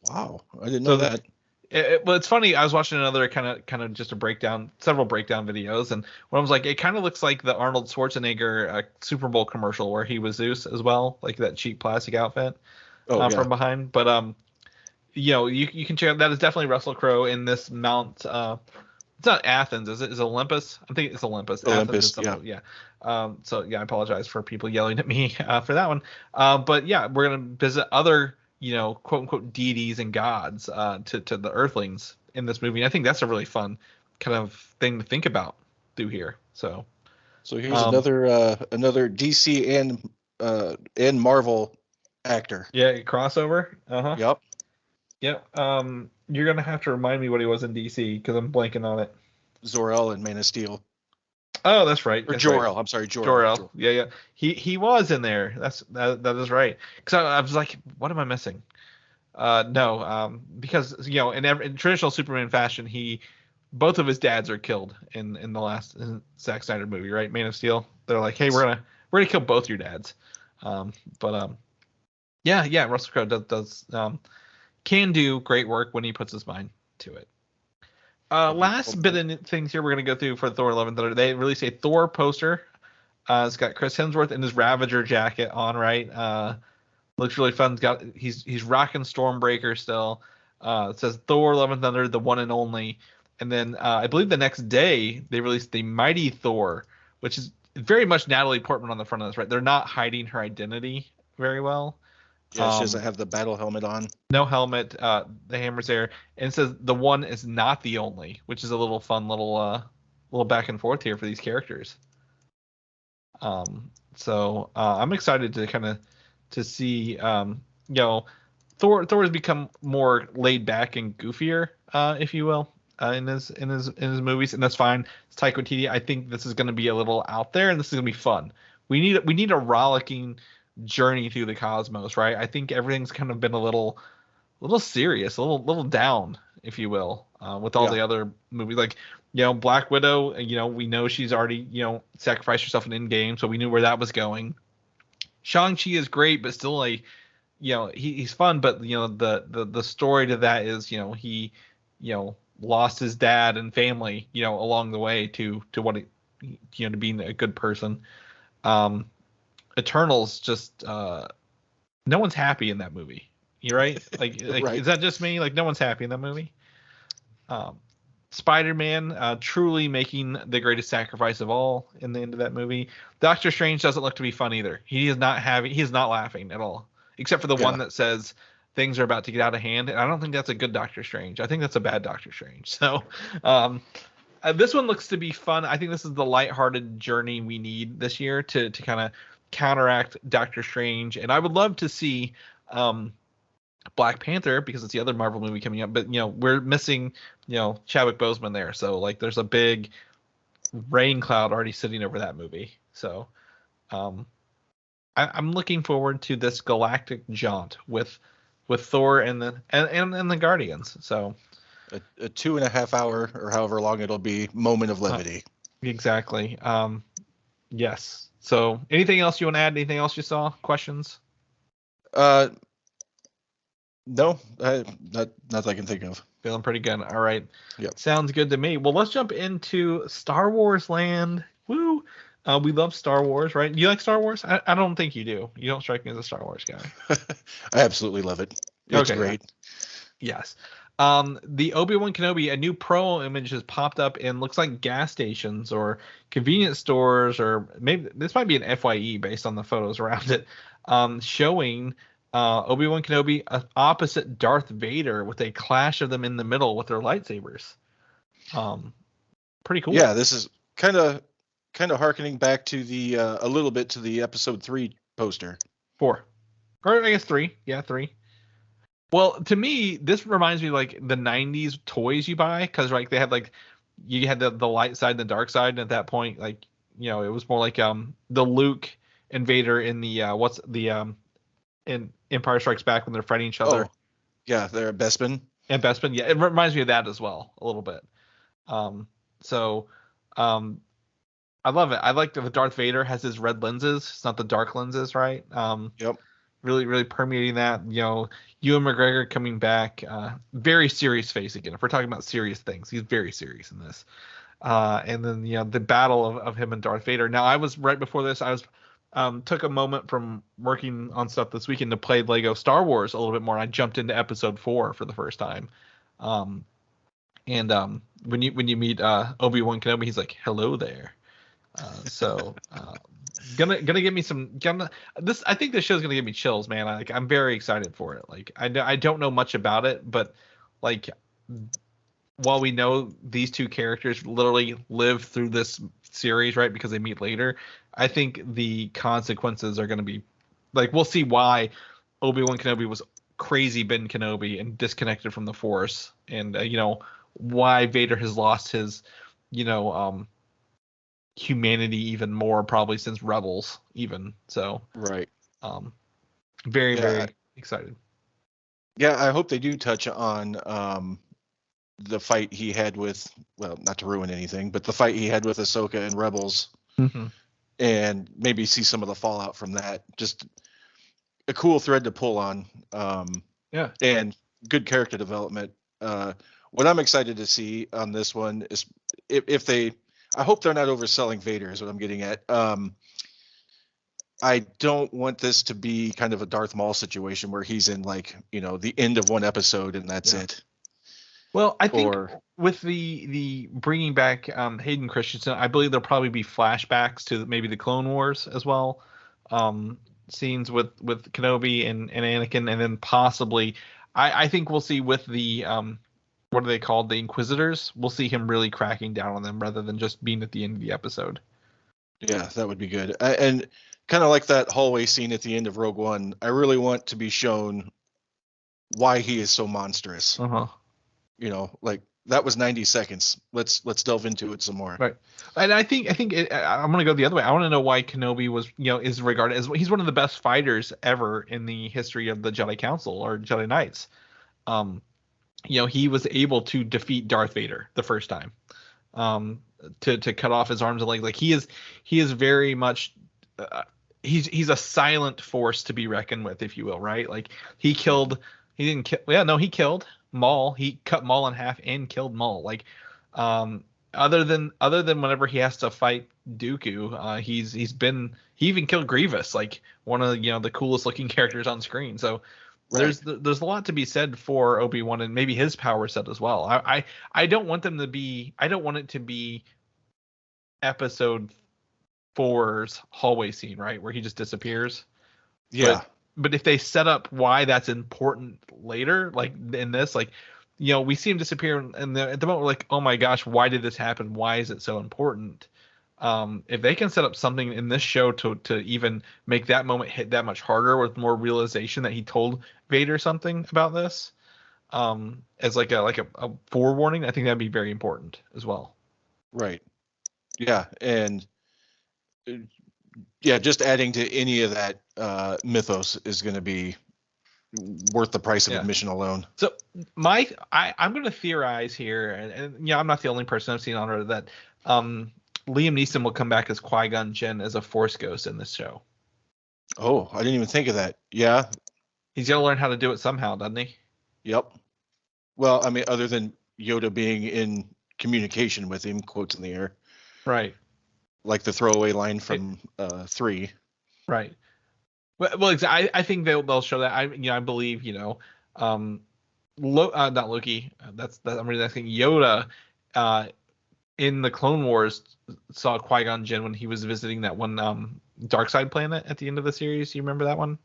Wow, I didn't know that. Well, it's funny. I was watching another kind of just several breakdown videos, and one was like, it kind of looks like the Arnold Schwarzenegger Super Bowl commercial where he was Zeus as well, like that cheap plastic outfit from behind. But you can check out, that is definitely Russell Crowe in this Mount. It's not Athens, is it? Is it Olympus? I think it's Olympus. Olympus, yeah. So I apologize for people yelling at me for that one. But yeah, we're gonna visit other, quote unquote deities and gods to the Earthlings in this movie. And I think that's a really fun kind of thing to think about through here. So here's another DC and Marvel actor. Yeah, crossover. Yep. Yep. You're gonna have to remind me what he was in DC because I'm blanking on it. Zor-El and Man of Steel. Oh, that's right. Or Jor-El. Right. I'm sorry, Jor-El. Yeah. He was in there. That is right. Because I was like, what am I missing? No. Because in traditional Superman fashion, both of his dads are killed in the last Zack Snyder movie, right? Man of Steel. They're like, hey, we're gonna kill both your dads. Yeah. Russell Crowe does can do great work when he puts his mind to it. Last bit of things here we're going to go through for Thor: Love and Thunder. They released a Thor poster. It's got Chris Hemsworth in his Ravager jacket on, right? Looks really fun. He's rocking Stormbreaker still. It says Thor: Love and Thunder, the one and only. And then I believe the next day they released the Mighty Thor, which is very much Natalie Portman on the front of this, right? They're not hiding her identity very well. Yeah, she doesn't have the battle helmet on. No helmet. The hammer's there, and it says the one is not the only, which is a little fun little back and forth here for these characters. So I'm excited to kind of see Thor has become more laid back and goofier, if you will, in his movies, and that's fine. It's Taika Waititi. I think this is going to be a little out there, and this is going to be fun. We need a rollicking journey through the cosmos, right? I think everything's kind of been a little serious, a little down, if you will, with all the other movies. Like, Black Widow, we know she's already, sacrificed herself in Endgame, so we knew where that was going. Shang-Chi is great, but still he's fun, but the story to that is, he lost his dad and family, along the way to what to being a good person. Eternals just no one's happy in that movie. You're right. Like right. Is that just me? Like, no one's happy in that movie. Spider-Man truly making the greatest sacrifice of all in the end of that movie. Doctor Strange doesn't look to be fun either. He is not laughing at all, except for the one that says things are about to get out of hand. And I don't think that's a good Doctor Strange. I think that's a bad Doctor Strange. So this one looks to be fun. I think this is the lighthearted journey we need this year to kind of counteract Doctor Strange. And I would love to see Black Panther, because it's the other Marvel movie coming up, but we're missing Chadwick Boseman there, so like there's a big rain cloud already sitting over that movie. So I'm looking forward to this galactic jaunt with Thor and the Guardians. So a 2.5 hour or however long it'll be moment of levity. Exactly. Yes. So anything else you want to add? Anything else you saw? Questions? No, not that I can think of. Feeling pretty good. All right. Yep. Sounds good to me. Well, let's jump into Star Wars land. Woo! We love Star Wars, right? You like Star Wars? I don't think you do. You don't strike me as a Star Wars guy. I absolutely love it. It's great. Yes. The Obi-Wan Kenobi, a new promo image has popped up and looks like gas stations or convenience stores, or maybe this might be an FYE based on the photos around it, showing Obi-Wan Kenobi opposite Darth Vader with a clash of them in the middle with their lightsabers. Pretty cool. Yeah, this is kind of kind of harkening back to the a little bit to the episode 3 poster. 4, or I guess 3. Yeah, 3. Well, to me, this reminds me like the '90s toys you buy, because like they had like you had the light side and the dark side, and at that point, like it was more like the Luke and Vader in the in Empire Strikes Back when they're fighting each other. Oh, yeah, they're Bespin. And Bespin, yeah, it reminds me of that as well a little bit. I love it. I like that the Darth Vader has his red lenses. It's not the dark lenses, right? Yep. Really, really permeating that. Ewan McGregor coming back, very serious face again. If we're talking about serious things, he's very serious in this. And then the battle of him and Darth Vader. Now, I was right before this. I was took a moment from working on stuff this weekend to play Lego Star Wars a little bit more. And I jumped into Episode 4 for the first time. And when you meet Obi-Wan Kenobi, he's like, "Hello there." Gonna give me some. I think this show's gonna give me chills, man. I'm very excited for it. Like I don't know much about it, but like while we know these two characters literally live through this series, right? Because they meet later. I think the consequences are gonna be like we'll see why Obi-Wan Kenobi was crazy Ben Kenobi and disconnected from the Force, and why Vader has lost his humanity even more probably since Rebels even. So right. Very excited. Yeah, I hope they do touch on the fight he had with, well, not to ruin anything, but the fight he had with Ahsoka and Rebels, and maybe see some of the fallout from that. Just a cool thread to pull on. And good character development. What I'm excited to see on this one is if they, I hope they're not overselling Vader is what I'm getting at. I don't want this to be kind of a Darth Maul situation where he's in like, the end of one episode and that's it. Well, I think with the bringing back Hayden Christensen, I believe there'll probably be flashbacks to maybe the Clone Wars as well. Scenes with Kenobi and Anakin, and then possibly I think we'll see with the what are they called? The Inquisitors. We'll see him really cracking down on them rather than just being at the end of the episode. Yeah, that would be good. And kind of like that hallway scene at the end of Rogue One, I really want to be shown why he is so monstrous. Like that was 90 seconds. Let's delve into it some more. Right. And I think I'm going to go the other way. I want to know why Kenobi was, is regarded as, he's one of the best fighters ever in the history of the Jedi Council or Jedi Knights. He was able to defeat Darth Vader the first time, to cut off his arms and legs. Like he is very much, he's a silent force to be reckoned with, if you will, right? Like he killed Maul. He cut Maul in half and killed Maul. Like, other than whenever he has to fight Dooku, he even killed Grievous, like one of the coolest looking characters on screen. So. Right. There's a lot to be said for Obi-Wan and maybe his power set as well. I don't want them to be. I don't want it to be Episode 4's hallway scene, right, where he just disappears. Yeah. But if they set up why that's important later, like in this, like we see him disappear, and at the moment we're like, oh my gosh, why did this happen? Why is it so important? If they can set up something in this show to even make that moment hit that much harder with more realization that he told Vader something about this, as like a forewarning, I think that'd be very important as well. Right. Yeah. And just adding to any of that mythos is going to be worth the price of admission alone. So I'm going to theorize here, and I'm not the only person I've seen on it, that Liam Neeson will come back as Qui-Gon Jinn as a Force ghost in this show. Oh, I didn't even think of that. Yeah. He's got to learn how to do it somehow, doesn't he? Yep. Well, I mean, other than Yoda being in communication with him, quotes in the air. Right. Like the throwaway line from 3. Right. Well, I think they'll show that. I believe, not Loki. I'm really asking Yoda. In the Clone Wars, saw Qui-Gon Jinn when he was visiting that one dark side planet at the end of the series. You remember that one?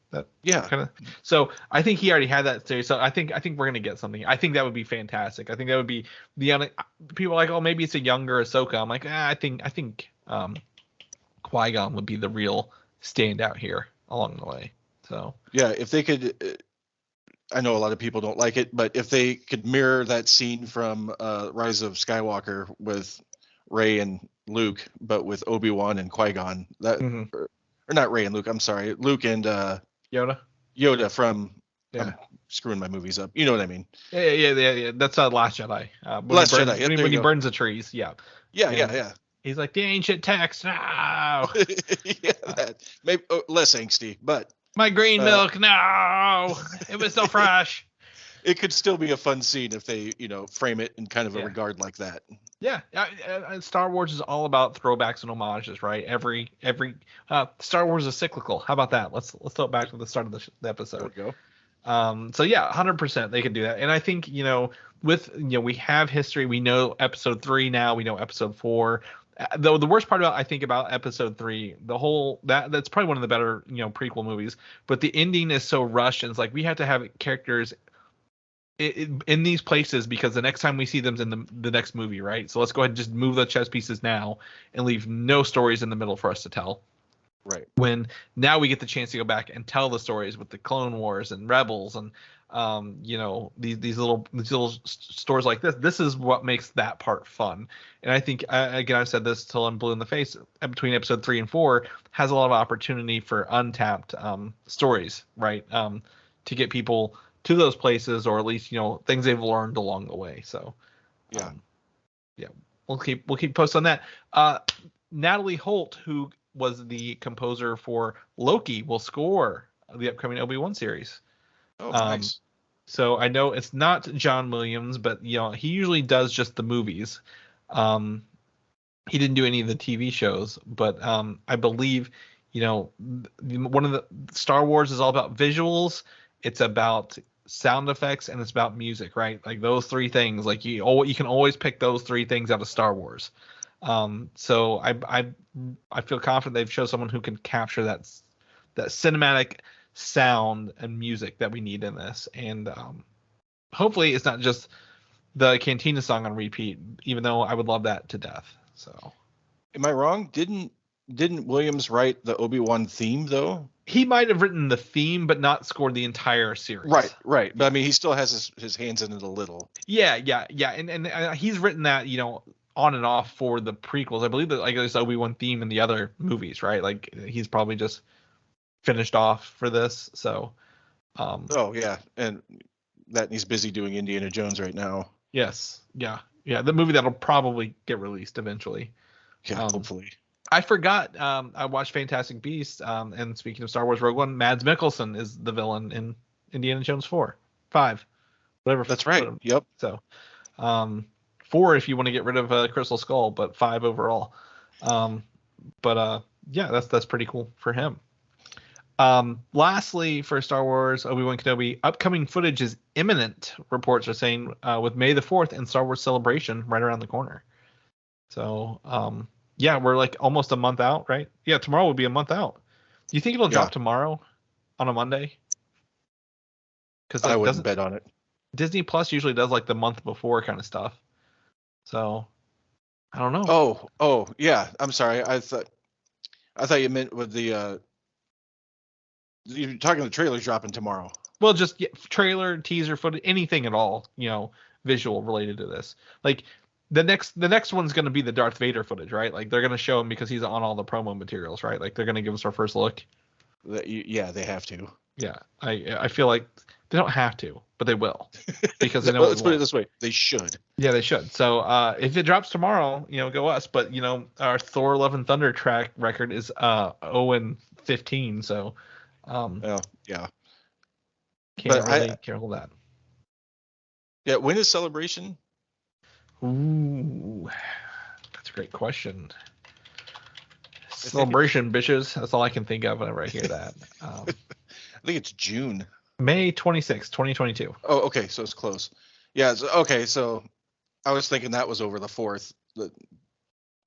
So I think he already had that series. So I think we're gonna get something. I think that would be fantastic. I think that would be people are like, oh, maybe it's a younger Ahsoka. I'm like, I think Qui-Gon would be the real standout here along the way. So yeah, if they could, I know a lot of people don't like it, but if they could mirror that scene from Rise of Skywalker with Rey and Luke, but with Obi-Wan and Qui-Gon, that or not Rey and Luke, I'm sorry, Luke and Yoda from I'm screwing my movies up. You know what I mean? Yeah. That's Last Jedi. Last Jedi. When he burns the trees. Yeah. Yeah. He's like, the ancient text. No. That maybe less angsty, but my green milk. No, it was so fresh. It could still be a fun scene if they, frame it in kind of a regard like that. Yeah, Star Wars is all about throwbacks and homages, right? Every Star Wars is cyclical. How about that? Let's throw it back to the start of the episode. There we go. So yeah, 100% they can do that. And I think, we have history. We know episode 3 now. We know episode 4. Though the worst part about episode 3, that's probably one of the better, prequel movies. But the ending is so rushed, and it's like we have to have characters in these places because the next time we see them is in the next movie, right? So let's go ahead and just move the chess pieces now and leave no stories in the middle for us to tell. Right. When now we get the chance to go back and tell the stories with the Clone Wars and Rebels and these little stories like this. This is what makes that part fun. And I think again, I've said this till I'm blue in the face. Between episode 3 and 4 has a lot of opportunity for untapped stories, right? To get people to those places, or at least things they've learned along the way. So we'll keep posting on that. Natalie Holt, who was the composer for Loki, will score the upcoming Obi-Wan series. Oh, nice. So I know it's not John Williams, but he usually does just the movies. He didn't do any of the TV shows, but I believe one of the Star Wars is all about visuals. It's about sound effects, and it's about music, right? Like those 3 things. Like you can always pick those 3 things out of Star Wars. So I feel confident they've chosen someone who can capture that cinematic sound and music that we need in this. And hopefully it's not just the Cantina song on repeat, even though I would love that to death. So am I wrong? Didn't Williams write the Obi-Wan theme though? He might have written the theme, but not scored the entire series. Right. But I mean, he still has his hands in it a little. Yeah. And he's written that, on and off for the prequels. I believe that there's Obi-Wan theme in the other movies, right? Like he's probably just finished off for this. So. Oh yeah, and that he's busy doing Indiana Jones right now. Yes. Yeah. The movie that'll probably get released eventually. Yeah, hopefully. I forgot. I watched Fantastic Beasts. And speaking of Star Wars Rogue One, Mads Mikkelsen is the villain in Indiana Jones 5, whatever. That's right. Yep. So, 4 if you want to get rid of Crystal Skull, but 5 overall. That's pretty cool for him. Lastly, for Star Wars Obi-Wan Kenobi, upcoming footage is imminent. Reports are saying with May the 4th and Star Wars Celebration right around the corner. So, we're like almost a month out, right? Yeah, tomorrow will be a month out. Do you think it'll drop tomorrow on a Monday? Because I wouldn't bet on it. Disney Plus usually does like the month before kind of stuff. So I don't know. Oh yeah. I'm sorry. I thought you meant with the you're talking the trailer's dropping tomorrow. Well, just trailer, teaser footage, anything at all, visual related to this. Like the next one's going to be the Darth Vader footage, right? Like they're going to show him because he's on all the promo materials, right? Like they're going to give us our first look. Yeah, they have to. Yeah, I feel like they don't have to, but they will because they know. Let's put it this way: they should. Yeah, they should. So if it drops tomorrow, go us. But our Thor: Love and Thunder track record is 0-15. So. Yeah. Can't hold that. Yeah, when is Celebration? Ooh, that's a great question. Celebration, bitches. That's all I can think of whenever I hear that. I think it's June. May 26, 2022. Oh, okay, so it's close. Yeah, so I was thinking that was over the 4th,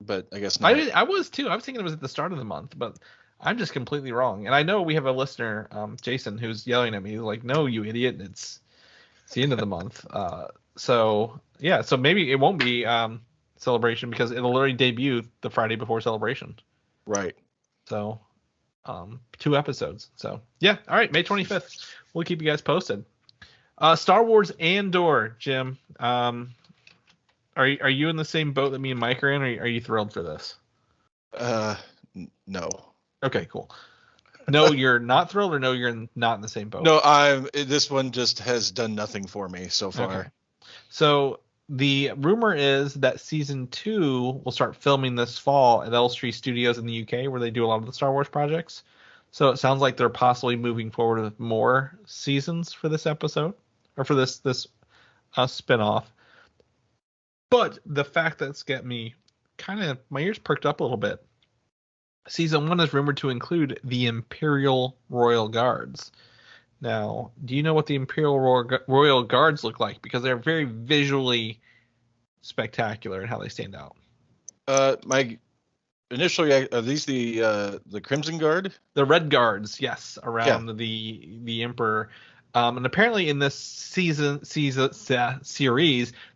but I guess not. I was too. I was thinking it was at the start of the month, but I'm just completely wrong. And I know we have a listener, Jason, who's yelling at me. He's like, "No, you idiot! It's the end of the month." So maybe it won't be Celebration because it'll literally debut the Friday before Celebration. Right. So 2 episodes. So yeah, all right, May 25th. We'll keep you guys posted. Star Wars Andor, Jim. Are you in the same boat that me and Mike are in? Or are you thrilled for this? No. Okay, cool. No, you're not thrilled, or no, you're not in the same boat? No, this one just has done nothing for me so far. Okay. So the rumor is that season 2 will start filming this fall at Elstree Studios in the UK, where they do a lot of the Star Wars projects. So it sounds like they're possibly moving forward with more seasons for this episode, or for this spinoff. But the fact that's got me kind of, my ears perked up a little bit. Season 1 is rumored to include the Imperial Royal Guards. Now, do you know what the Imperial Royal Guards look like? Because they're very visually spectacular in how they stand out. My initially, are these the Crimson Guard? The Red Guards, yes, around the Emperor. And apparently in this series,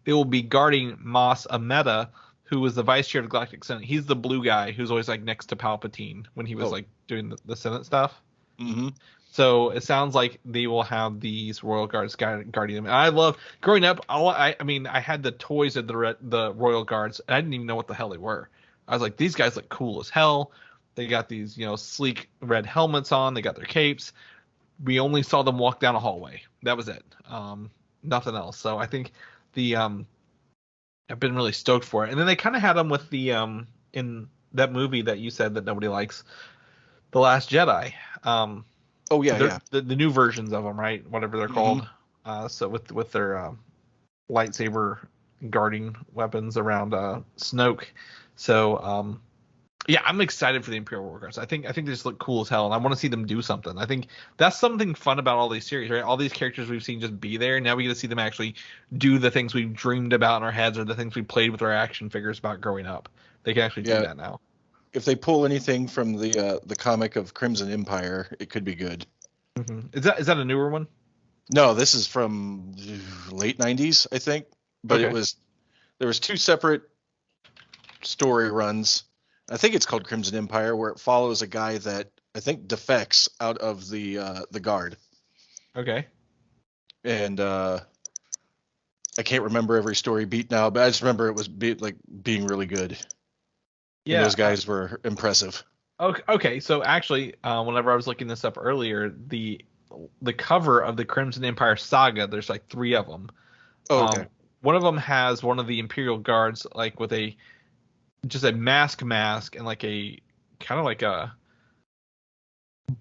they will be guarding Mos Amedda, who was the vice chair of the Galactic Senate. He's the blue guy who's always like next to Palpatine when he was like doing the Senate stuff. Mm-hmm. So it sounds like they will have these Royal Guards guarding them. And I love growing up. I had the toys of the Royal Guards, and I didn't even know what the hell they were. I was like, these guys look cool as hell. They got these, sleek red helmets on. They got their capes. We only saw them walk down a hallway. That was it. Nothing else. So I think I've been really stoked for it. And then they kind of had them with the in that movie that you said that nobody likes, The Last Jedi. The new versions of them, right? Whatever they're called. So with their lightsaber guarding weapons around Snoke. So I'm excited for the Imperial War Guards. I think they just look cool as hell, and I want to see them do something. I think that's something fun about all these series, right? All these characters we've seen just be there. Now we get to see them actually do the things we've dreamed about in our heads, or the things we played with our action figures about growing up. They can actually do that now. If they pull anything from the comic of Crimson Empire, it could be good. Mm-hmm. Is that a newer one? No, this is from late 90s, I think. But there was 2 separate story runs. I think it's called Crimson Empire, where it follows a guy that I think defects out of the Guard. Okay. And I can't remember every story beat now, but I just remember it was being really good. Yeah, and those guys were impressive. Okay, so actually, whenever I was looking this up earlier, the cover of the Crimson Empire saga, there's like 3 of them. Oh, okay. One of them has one of the Imperial Guards like with a mask and like a kind of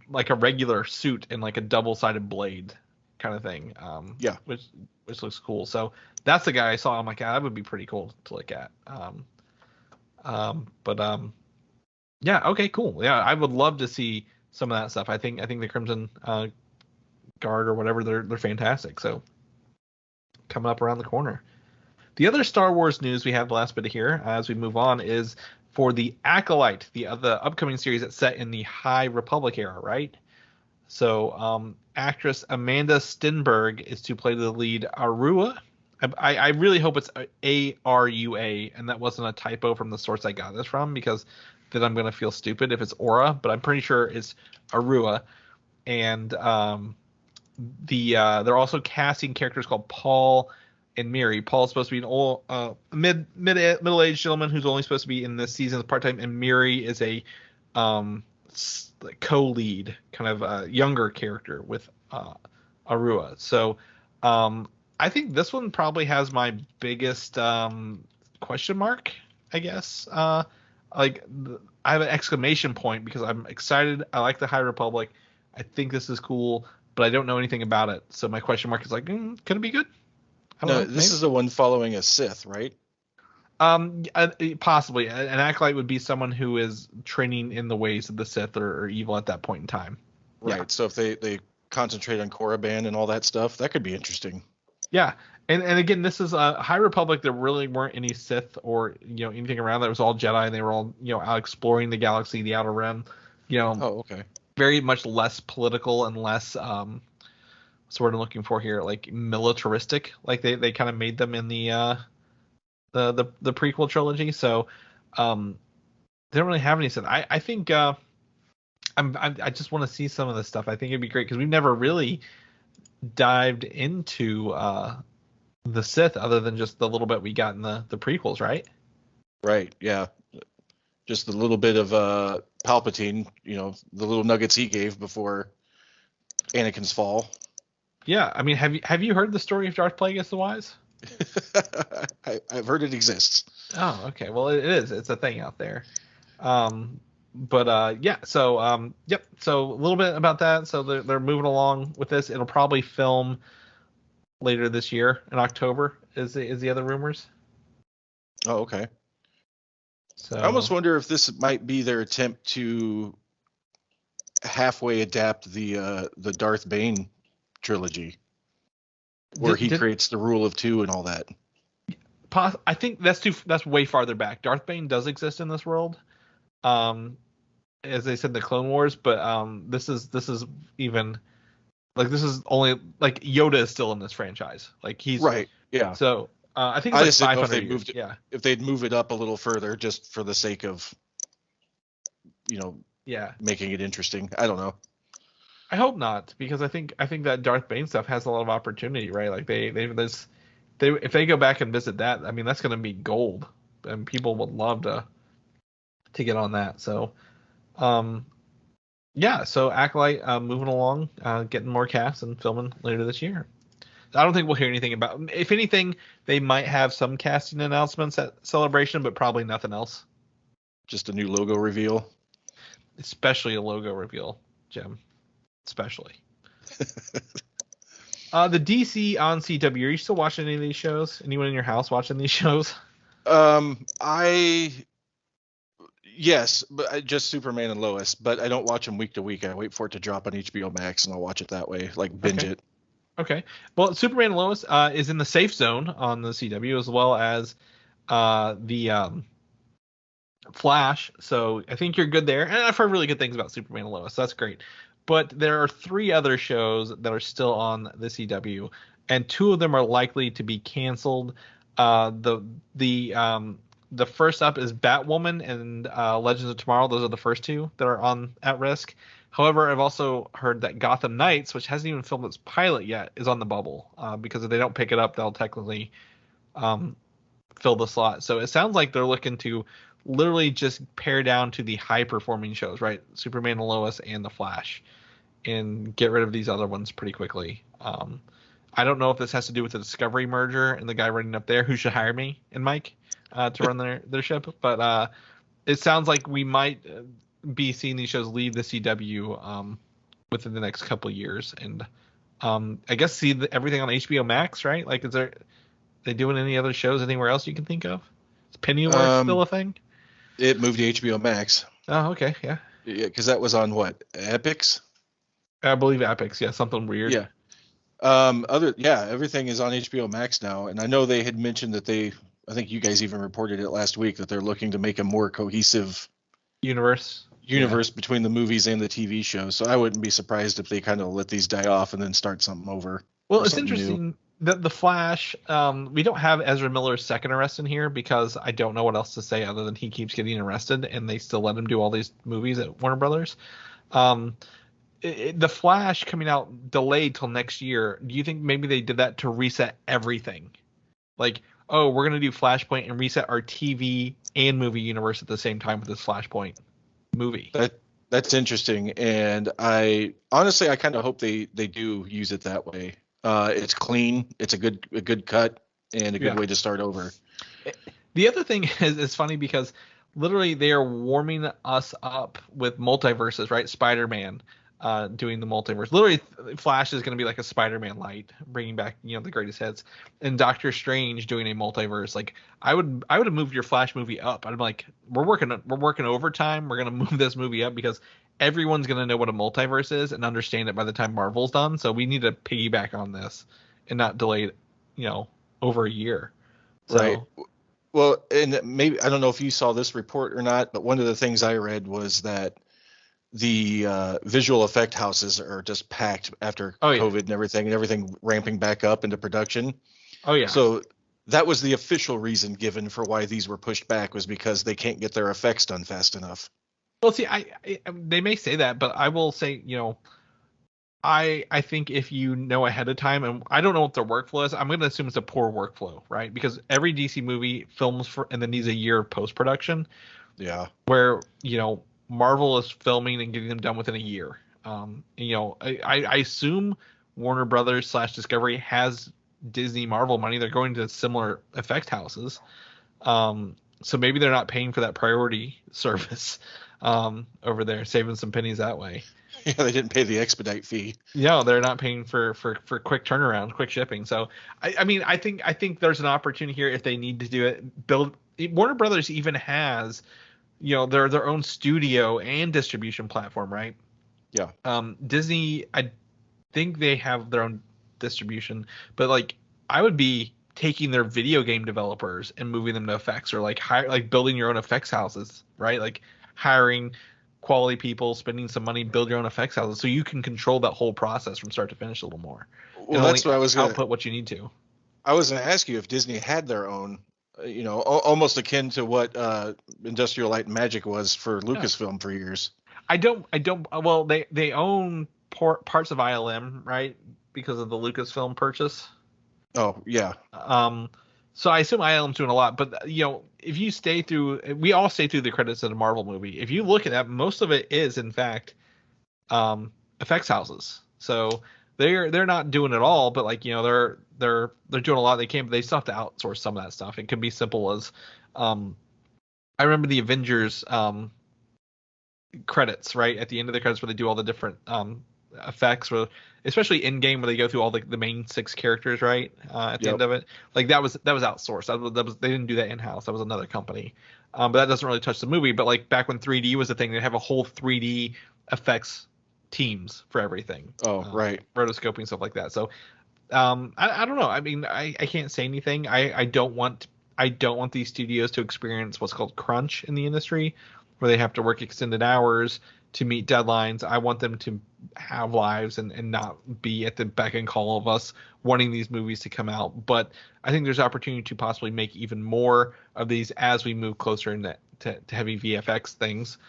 like a regular suit and like a double-sided blade kind of thing. Which looks cool. So that's the guy I saw. I'm like, that would be pretty cool to look at. Yeah, okay, cool. Yeah, I would love to see some of that stuff. I think the Crimson Guard or whatever, they're fantastic. So coming up around the corner. The other Star Wars news we have the last bit of here as we move on is for the Acolyte, the upcoming series that's set in the High Republic era, right? So actress Amanda Stenberg is to play the lead Arua. I really hope it's A-R-U-A, and that wasn't a typo from the source I got this from, because then I'm going to feel stupid if it's Aura, but I'm pretty sure it's Arua. And they're also casting characters called Paul and Miri. Paul's supposed to be an old middle-aged gentleman who's only supposed to be in this season part-time, and Miri is a co-lead, kind of a younger character with Arua. So I think this one probably has my biggest question mark, I guess. I have an exclamation point because I'm excited. I like the High Republic. I think this is cool, but I don't know anything about it. So my question mark is like, could it be good? No, this is the one following a Sith, right? Possibly. An Acolyte would be someone who is training in the ways of the Sith or evil at that point in time. Right. Yeah. So if they concentrate on Korriban and all that stuff, that could be interesting. Yeah. And again, this is a High Republic. There really weren't any Sith or anything around. That was all Jedi, and they were all out exploring the galaxy, the Outer Rim. Oh, okay. Very much less political and less sort of looking for here, like militaristic. Like they kind of made them in the prequel trilogy. So they don't really have any Sith. I think I just want to see some of this stuff. I think it'd be great because we've never really dived into the Sith other than just the little bit we got in the prequels, right? Right. Yeah. Just the little bit of Palpatine, the little nuggets he gave before Anakin's fall. Yeah, I mean, have you heard the story of Darth Plagueis the Wise? I've heard it exists. Oh, okay. Well, it is. It's a thing out there. Yeah. So yep. So a little bit about that. So they're moving along with this. It'll probably film later this year in October. Is the other rumors? Oh, okay. So I almost wonder if this might be their attempt to halfway adapt the Darth Bane trilogy, where he creates the rule of two and all that. I think that's way farther back. Darth Bane does exist in this world, as they said in the Clone Wars, but this is even like this is only like Yoda is still in this franchise. Like he's right. Yeah. So I think it's like 500 years. Yeah. If they'd move it up a little further, just for the sake of, making it interesting. I don't know. I hope not, because I think that Darth Bane stuff has a lot of opportunity, right? Like if they go back and visit that, I mean that's going to be gold, and people would love to get on that. So, yeah. So Acolyte moving along, getting more casts and filming later this year. I don't think we'll hear anything about. If anything, they might have some casting announcements at Celebration, but probably nothing else. Just a new logo reveal. Especially a logo reveal, Jim. Especially. The DC on CW. Are you still watching any of these shows? Anyone in your house watching these shows? Yes, but just Superman and Lois. But I don't watch them week to week. I wait for it to drop on HBO Max, and I'll watch it that way, like binge it. Okay. Well, Superman and Lois is in the safe zone on the CW, as well as the Flash. So I think you're good there. And I've heard really good things about Superman and Lois. So that's great. But there are 3 other shows that are still on the CW, and 2 of them are likely to be canceled. The first up is Batwoman and Legends of Tomorrow. Those are the first 2 that are at risk. However, I've also heard that Gotham Knights, which hasn't even filmed its pilot yet, is on the bubble because if they don't pick it up, they'll technically fill the slot. So it sounds like they're looking to literally just pare down to the high-performing shows, right? Superman and Lois and The Flash, and get rid of these other ones pretty quickly. I don't know if this has to do with the Discovery merger and the guy running up there who should hire me and Mike to run their ship, but it sounds like we might be seeing these shows leave the CW within the next couple of years, and I guess see everything on HBO Max, right? Like, they doing any other shows anywhere else you can think of? Is Pennyworth still a thing? It moved to HBO Max. Oh, okay, yeah. Yeah, because that was on what, Epix? I believe Epix, yeah, something weird. Yeah. Everything is on HBO Max now, and I know they had mentioned that I think you guys even reported it last week, that they're looking to make a more cohesive universe between the movies and the TV show. So I wouldn't be surprised if they kind of let these die off and then start something over. Well, it's interesting that the Flash, we don't have Ezra Miller's second arrest in here because I don't know what else to say other than he keeps getting arrested and they still let him do all these movies at Warner Brothers. The Flash coming out delayed till next year. Do you think maybe they did that to reset everything? Like, oh, we're going to do Flashpoint and reset our TV and movie universe at the same time with this Flashpoint movie. That's interesting, and I honestly kind of hope they do use it that way. It's clean, it's a good cut, and a good way to start over. The other thing is it's funny because literally they are warming us up with multiverses, right? Spider-Man doing the multiverse. Literally, Flash is going to be like a Spider-Man light, bringing back the greatest hits, and Doctor Strange doing a multiverse. Like I would have moved your Flash movie up. I'm like, we're working overtime. We're going to move this movie up because everyone's going to know what a multiverse is and understand it by the time Marvel's done. So we need to piggyback on this and not delay it, over a year. So, right. Well, and maybe I don't know if you saw this report or not, but one of the things I read was that the visual effect houses are just packed after COVID and everything ramping back up into production. Oh yeah. So that was the official reason given for why these were pushed back, was because they can't get their effects done fast enough. Well, see, they may say that, but I will say, I think if you know ahead of time, and I don't know what their workflow is, I'm going to assume it's a poor workflow, right? Because every DC movie films for and then needs a year of post production. Yeah. Where Marvel is filming and getting them done within a year. I assume Warner Brothers / Discovery has Disney Marvel money. They're going to similar effect houses. So maybe they're not paying for that priority service over there, saving some pennies that way. Yeah, they didn't pay the expedite fee. No, they're not paying for quick turnaround, quick shipping. So I think there's an opportunity here if they need to do it. Warner Brothers even has their own studio and distribution platform, right? Yeah. Disney, I think they have their own distribution, but I would be taking their video game developers and moving them to effects, or building your own effects houses, right? Like hiring quality people, spending some money, build your own effects houses, so you can control that whole process from start to finish a little more. Well, that's what I was going to output what you need to. I was going to ask you if Disney had their own, almost akin to what Industrial Light and Magic was for Lucasfilm for years. I don't. Well, they own parts of ILM, right? Because of the Lucasfilm purchase. Oh yeah. So I assume ILM's doing a lot, but if you stay through, we all stay through the credits of the Marvel movie. If you look at that, most of it is in fact effects houses. So they're not doing it all, but they're doing a lot they can, but they still have to outsource some of that stuff. It could be simple as I remember the Avengers credits, right? At the end of the credits where they do all the different effects, especially in game where they go through all the main 6 characters, right? At the end of it, that was outsourced. That was they didn't do that in house. That was another company. But that doesn't really touch the movie. But back when 3D was a thing, they have a whole 3D effects teams for everything. Oh, right. Rotoscoping, stuff like that. So I don't know. I mean, I can't say anything. I don't want these studios to experience what's called crunch in the industry, where they have to work extended hours to meet deadlines. I want them to have lives and not be at the beck and call of us wanting these movies to come out. But I think there's opportunity to possibly make even more of these as we move closer to heavy VFX things.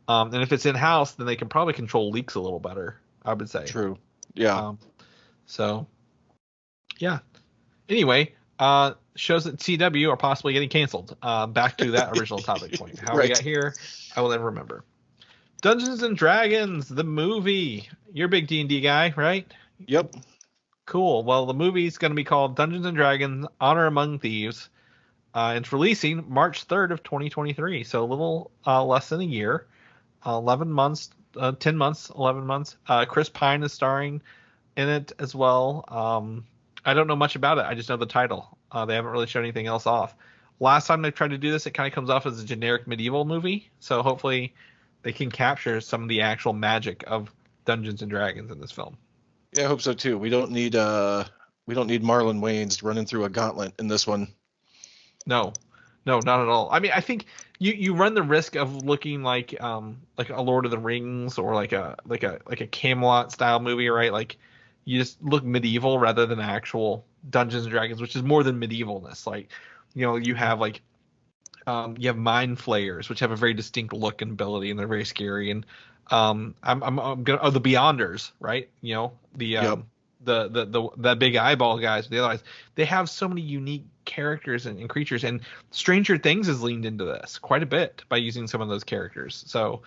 And if it's in-house, then they can probably control leaks a little better, I would say. True. Yeah. So, yeah. Anyway, shows that CW are possibly getting canceled. Back to that original topic point. How we got here, I will never remember. Dungeons and Dragons, the movie. You're a big D&D guy, right? Yep. Cool. Well, the movie's going to be called Dungeons and Dragons: Honor Among Thieves. It's releasing March 3rd of 2023, so a little less than a year. 11 months, 10 months, 11 months. Chris Pine is starring in it as well. I don't know much about it. I just know the title. They haven't really shown anything else off. Last time they tried to do this, it kind of comes off as a generic medieval movie, so hopefully they can capture some of the actual magic of Dungeons and Dragons in this film. Yeah, I hope so too. We don't need Marlon Wayans running through a gauntlet in this one. No, not at all. I mean, I think you run the risk of looking like a Lord of the Rings or like a Camelot style movie, right? Like you just look medieval rather than actual Dungeons and Dragons, which is more than medievalness. Like, you have you have mind flayers, which have a very distinct look and ability, and they're very scary. And I'm gonna the Beyonders, right? The big eyeball guys, the other eyes. They have so many unique characters and creatures, and Stranger Things has leaned into this quite a bit by using some of those characters. So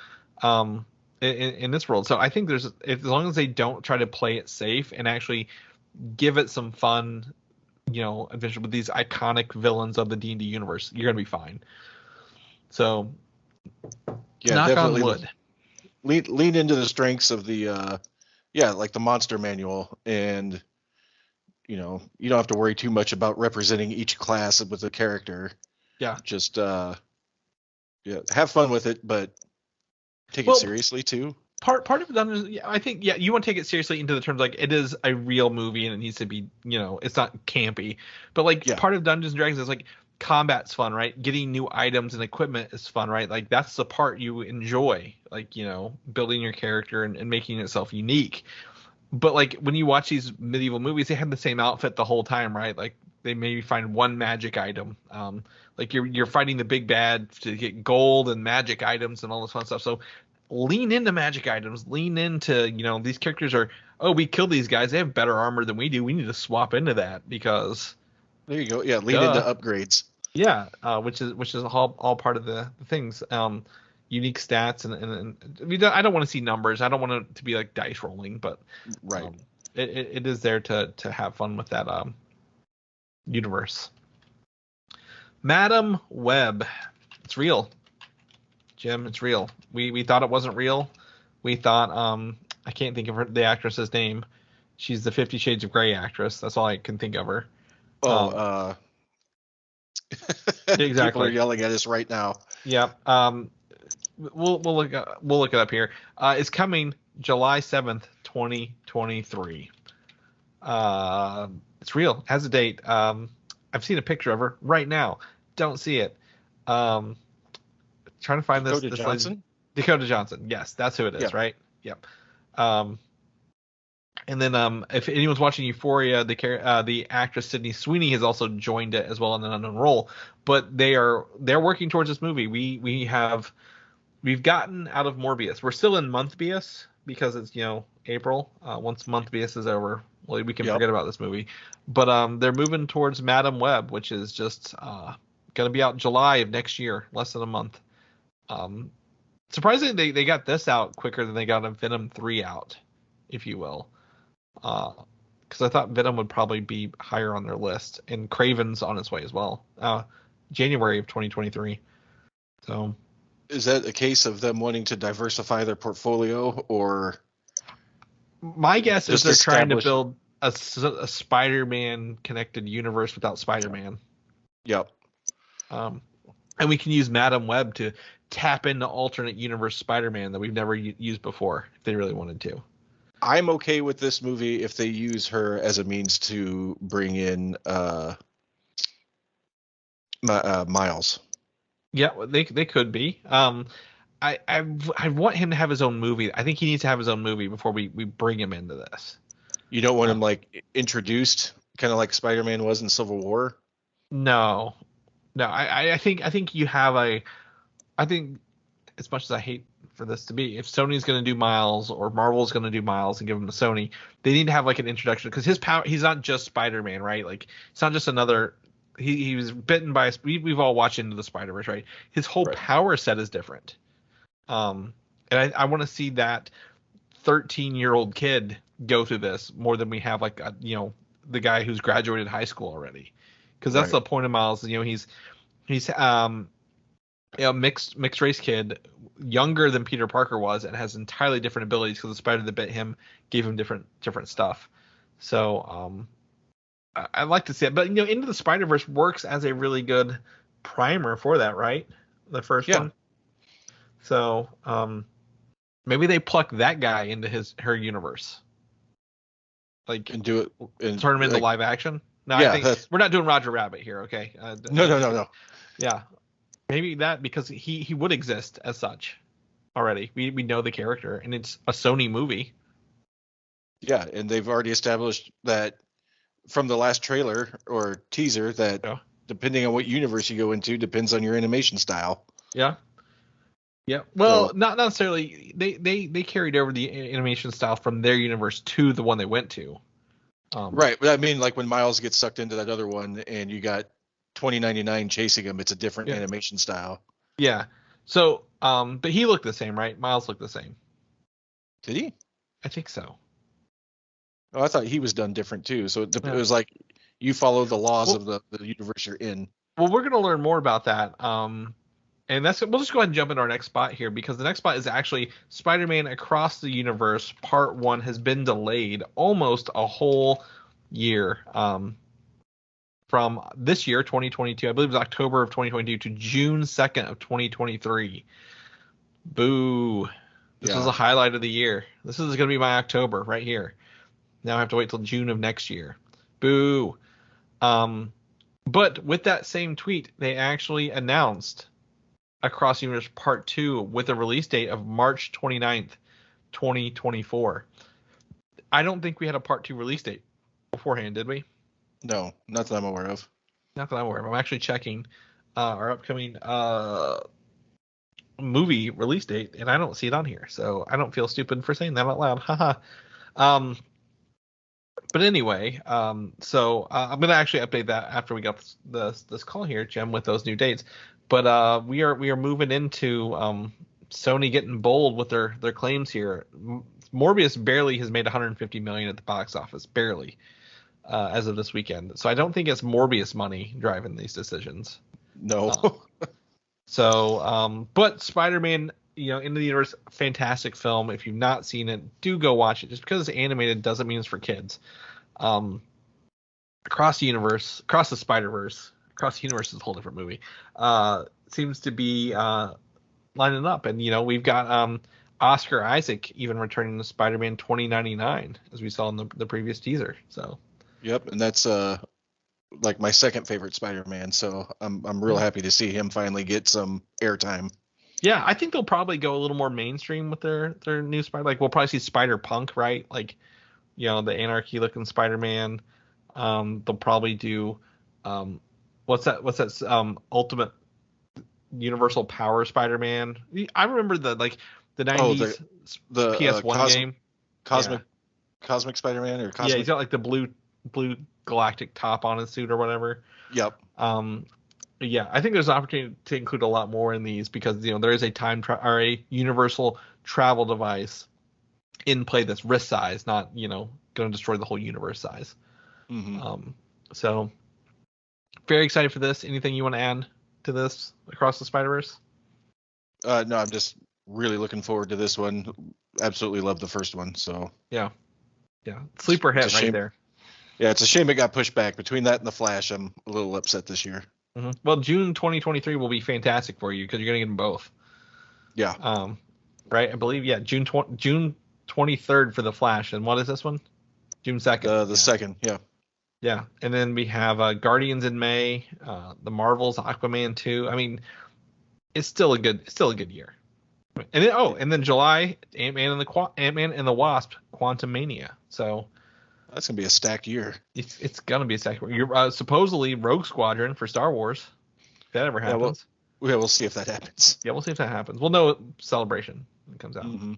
in this world, so I think as long as they don't try to play it safe and actually give it some fun, adventure with these iconic villains of the D&D universe, you're gonna be fine. So yeah, knock definitely on wood. Lean into the strengths of the like the monster manual, and you don't have to worry too much about representing each class with a character. Yeah, just have fun with it, but take it seriously too. Part of Dungeons, I think, you want to take it seriously into the terms like it is a real movie and it needs to be, it's not campy. But part of Dungeons and Dragons is combat's fun, right? Getting new items and equipment is fun, right? Like that's the part you enjoy, building your character and making itself unique. But when you watch these medieval movies, they have the same outfit the whole time, right? Like they maybe find one magic item. Like you're fighting the big bad to get gold and magic items and all this fun stuff. So lean into magic items. Lean into, these characters are, oh, we killed these guys. They have better armor than we do. We need to swap into that because. There you go. Yeah, lean into upgrades. Yeah, which is all part of the things. Unique stats and I don't want to see numbers. I don't want it to be like dice rolling, but right. It is there to have fun with that universe. Madam Web, it's real, Jim. It's real. We thought it wasn't real. We thought I can't think of the actress's name. She's the 50 Shades of Grey actress. That's all I can think of her. Exactly. People are yelling at us right now. Yeah. We'll look it up here. It's coming July 7th, 2023. It's real. Has a date. I've seen a picture of her right now. Don't see it. Trying to find Dakota this Johnson? Dakota Johnson. Yes, that's who it is, right? Yep. And then if anyone's watching Euphoria, the actress Sydney Sweeney has also joined it as well in an unknown role. But they're working towards this movie. We've gotten out of Morbius. We're still in Monthbius because it's April. Once Monthbius is over, well, we can forget about this movie. But they're moving towards Madam Web, which is just going to be out July of next year, less than a month. Surprisingly, they got this out quicker than they got a Venom 3 out, if you will. Because I thought Venom would probably be higher on their list, and Craven's on its way as well. January of 2023. So, is that a case of them wanting to diversify their portfolio, or my guess is they're trying to build a Spider-Man connected universe without Spider-Man? Yep. And we can use Madam Web to tap into alternate universe Spider-Man that we've never used before, if they really wanted to. I'm okay with this movie if they use her as a means to bring in Miles. Yeah, they could be. I want him to have his own movie. I think he needs to have his own movie before we bring him into this. You don't want him like introduced, kind of like Spider-Man was in Civil War? No. I think you have I think, as much as I hate for this to be, if Sony's going to do Miles or Marvel's going to do Miles and give him to Sony, they need to have like an introduction, because his power, he's not just Spider-Man, right? Like, it's not just another. He was bitten by we've all watched Into the Spider-Verse, right? His whole power set is different. And I want to see that 13-year-old kid go through this more than we have like the guy who's graduated high school already, because that's the point of Miles. He's mixed race kid, younger than Peter Parker was, and has entirely different abilities because the spider that bit him gave him different stuff. So I'd like to see it, but Into the Spider-Verse works as a really good primer for that, right? The first one. So maybe they pluck that guy into her universe, like, and do it and turn him into live action. No, I think we're not doing Roger Rabbit here, okay? No. Yeah. Maybe that, because he would exist as such already. We know the character, and it's a Sony movie. Yeah, and they've already established that from the last trailer or teaser that depending on what universe you go into depends on your animation style. Yeah. Yeah. Well, not necessarily. They carried over the animation style from their universe to the one they went to. Right, but I mean, like when Miles gets sucked into that other one, and you got 2099 chasing him, it's a different animation style. Yeah. So, but he looked the same, right? Miles looked the same. Did he? I think so. Oh, I thought he was done different too. So it was like you follow the laws of the universe you're in. Well, we're going to learn more about that. And we'll just go ahead and jump into our next spot here, because the next spot is actually Spider-Man Across the Universe Part 1 has been delayed almost a whole year. From this year, 2022, I believe it was October of 2022 to June 2nd of 2023. Boo. This was a highlight of the year. This is going to be my October right here. Now I have to wait till June of next year. Boo. But with that same tweet, they actually announced Across the Universe Part 2 with a release date of March 29th, 2024. I don't think we had a Part 2 release date beforehand, did we? No, not that I'm aware of. Not that I'm aware of. I'm actually checking our upcoming movie release date, and I don't see it on here. So I don't feel stupid for saying that out loud. Haha. um, but anyway, so I'm gonna actually update that after we got this call here, Jim, with those new dates. But we are moving into Sony getting bold with their claims here. Morbius barely has made 150 million at the box office, barely, as of this weekend. So I don't think it's Morbius money driving these decisions. No. But Spider-Man, Into the Universe, fantastic film. If you've not seen it, do go watch it. Just because it's animated doesn't mean it's for kids. Across the universe, across the Spider-Verse, across the universe is a whole different movie. Seems to be lining up, and we've got Oscar Isaac even returning to Spider-Man 2099, as we saw in the previous teaser. So. Yep, and that's like my second favorite Spider-Man, so I'm real happy to see him finally get some airtime. Yeah, I think they'll probably go a little more mainstream with their new Spider. Like we'll probably see Spider-Punk, right? Like, the anarchy looking Spider-Man. They'll probably do what's that Ultimate Universal Power Spider-Man. I remember the 90s the PS1 game. Cosmic Spider-Man or Cosmic. Yeah, he's got like the blue galactic top on his suit or whatever. Yep. Yeah, I think there's an opportunity to include a lot more in these because there is a or a universal travel device in play that's wrist size, not going to destroy the whole universe size. Mm-hmm. So very excited for this. Anything you want to add to this Across the Spider-Verse? No, I'm just really looking forward to this one. Absolutely love the first one. So yeah, sleeper hit right there. Yeah, it's a shame it got pushed back. Between that and the Flash, I'm a little upset this year. Mm-hmm. Well, June 2023 will be fantastic for you because you're going to get them both. Yeah. Right. I believe June 23rd for the Flash, and what is this one? June 2nd. The second. Yeah. Yeah, and then we have Guardians in May, the Marvels, Aquaman 2. I mean, it's still a good year. And then July, Ant-Man and the Wasp, Quantumania. So that's gonna be a stacked year. It's gonna be a stacked year. You're supposedly Rogue Squadron for Star Wars. If that ever happens. Yeah, we'll see if that happens. Yeah, we'll see if that happens. We'll know Celebration when it comes out. Mm-hmm.